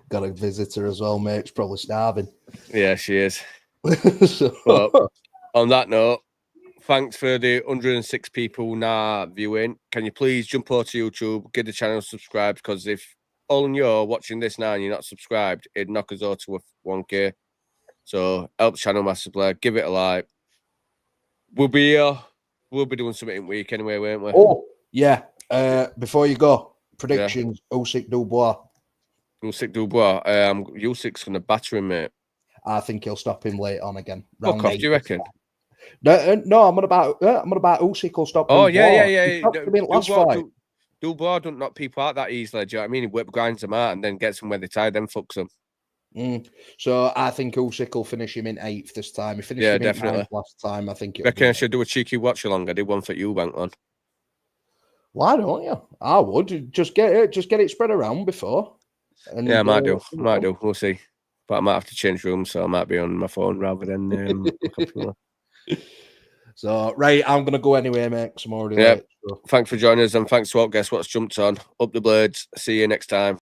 Got a visitor as well, mate. She's probably starving. Yeah, she is. But on that note, thanks for the 106 people now viewing. Can you please jump over to YouTube, get the channel subscribed? Because if all you're watching this now and you're not subscribed, it'd knock us over to 1K. So help the channel massively. Give it a like. We'll be doing something in week anyway, won't we? Oh, yeah. Before you go, predictions. Usyk Dubois. Usyk Dubois. Usyk's going to batter him, mate. I think he'll stop him late on again. Fuck off, do you reckon? No, I'm on about Usyk will stop. Oh, Dubois. yeah. Last fight. Dubois don't knock people out that easily. Do you know what I mean? He grinds them out and then gets them where they tie, then fucks them. So I think Usyk will finish him in 8th this time. He finished him definitely. In 9th last time. I think. Reckon I should do a cheeky watch along. I did one for you, Bank one. Why don't you? I would just get it spread around before. And, I might do. We'll see. But I might have to change rooms, so I might be on my phone rather than So, right, I'm going to go anyway, mate, because I'm already late. So. Thanks for joining us, and thanks to all guests what's jumped on. Up the blades. See you next time.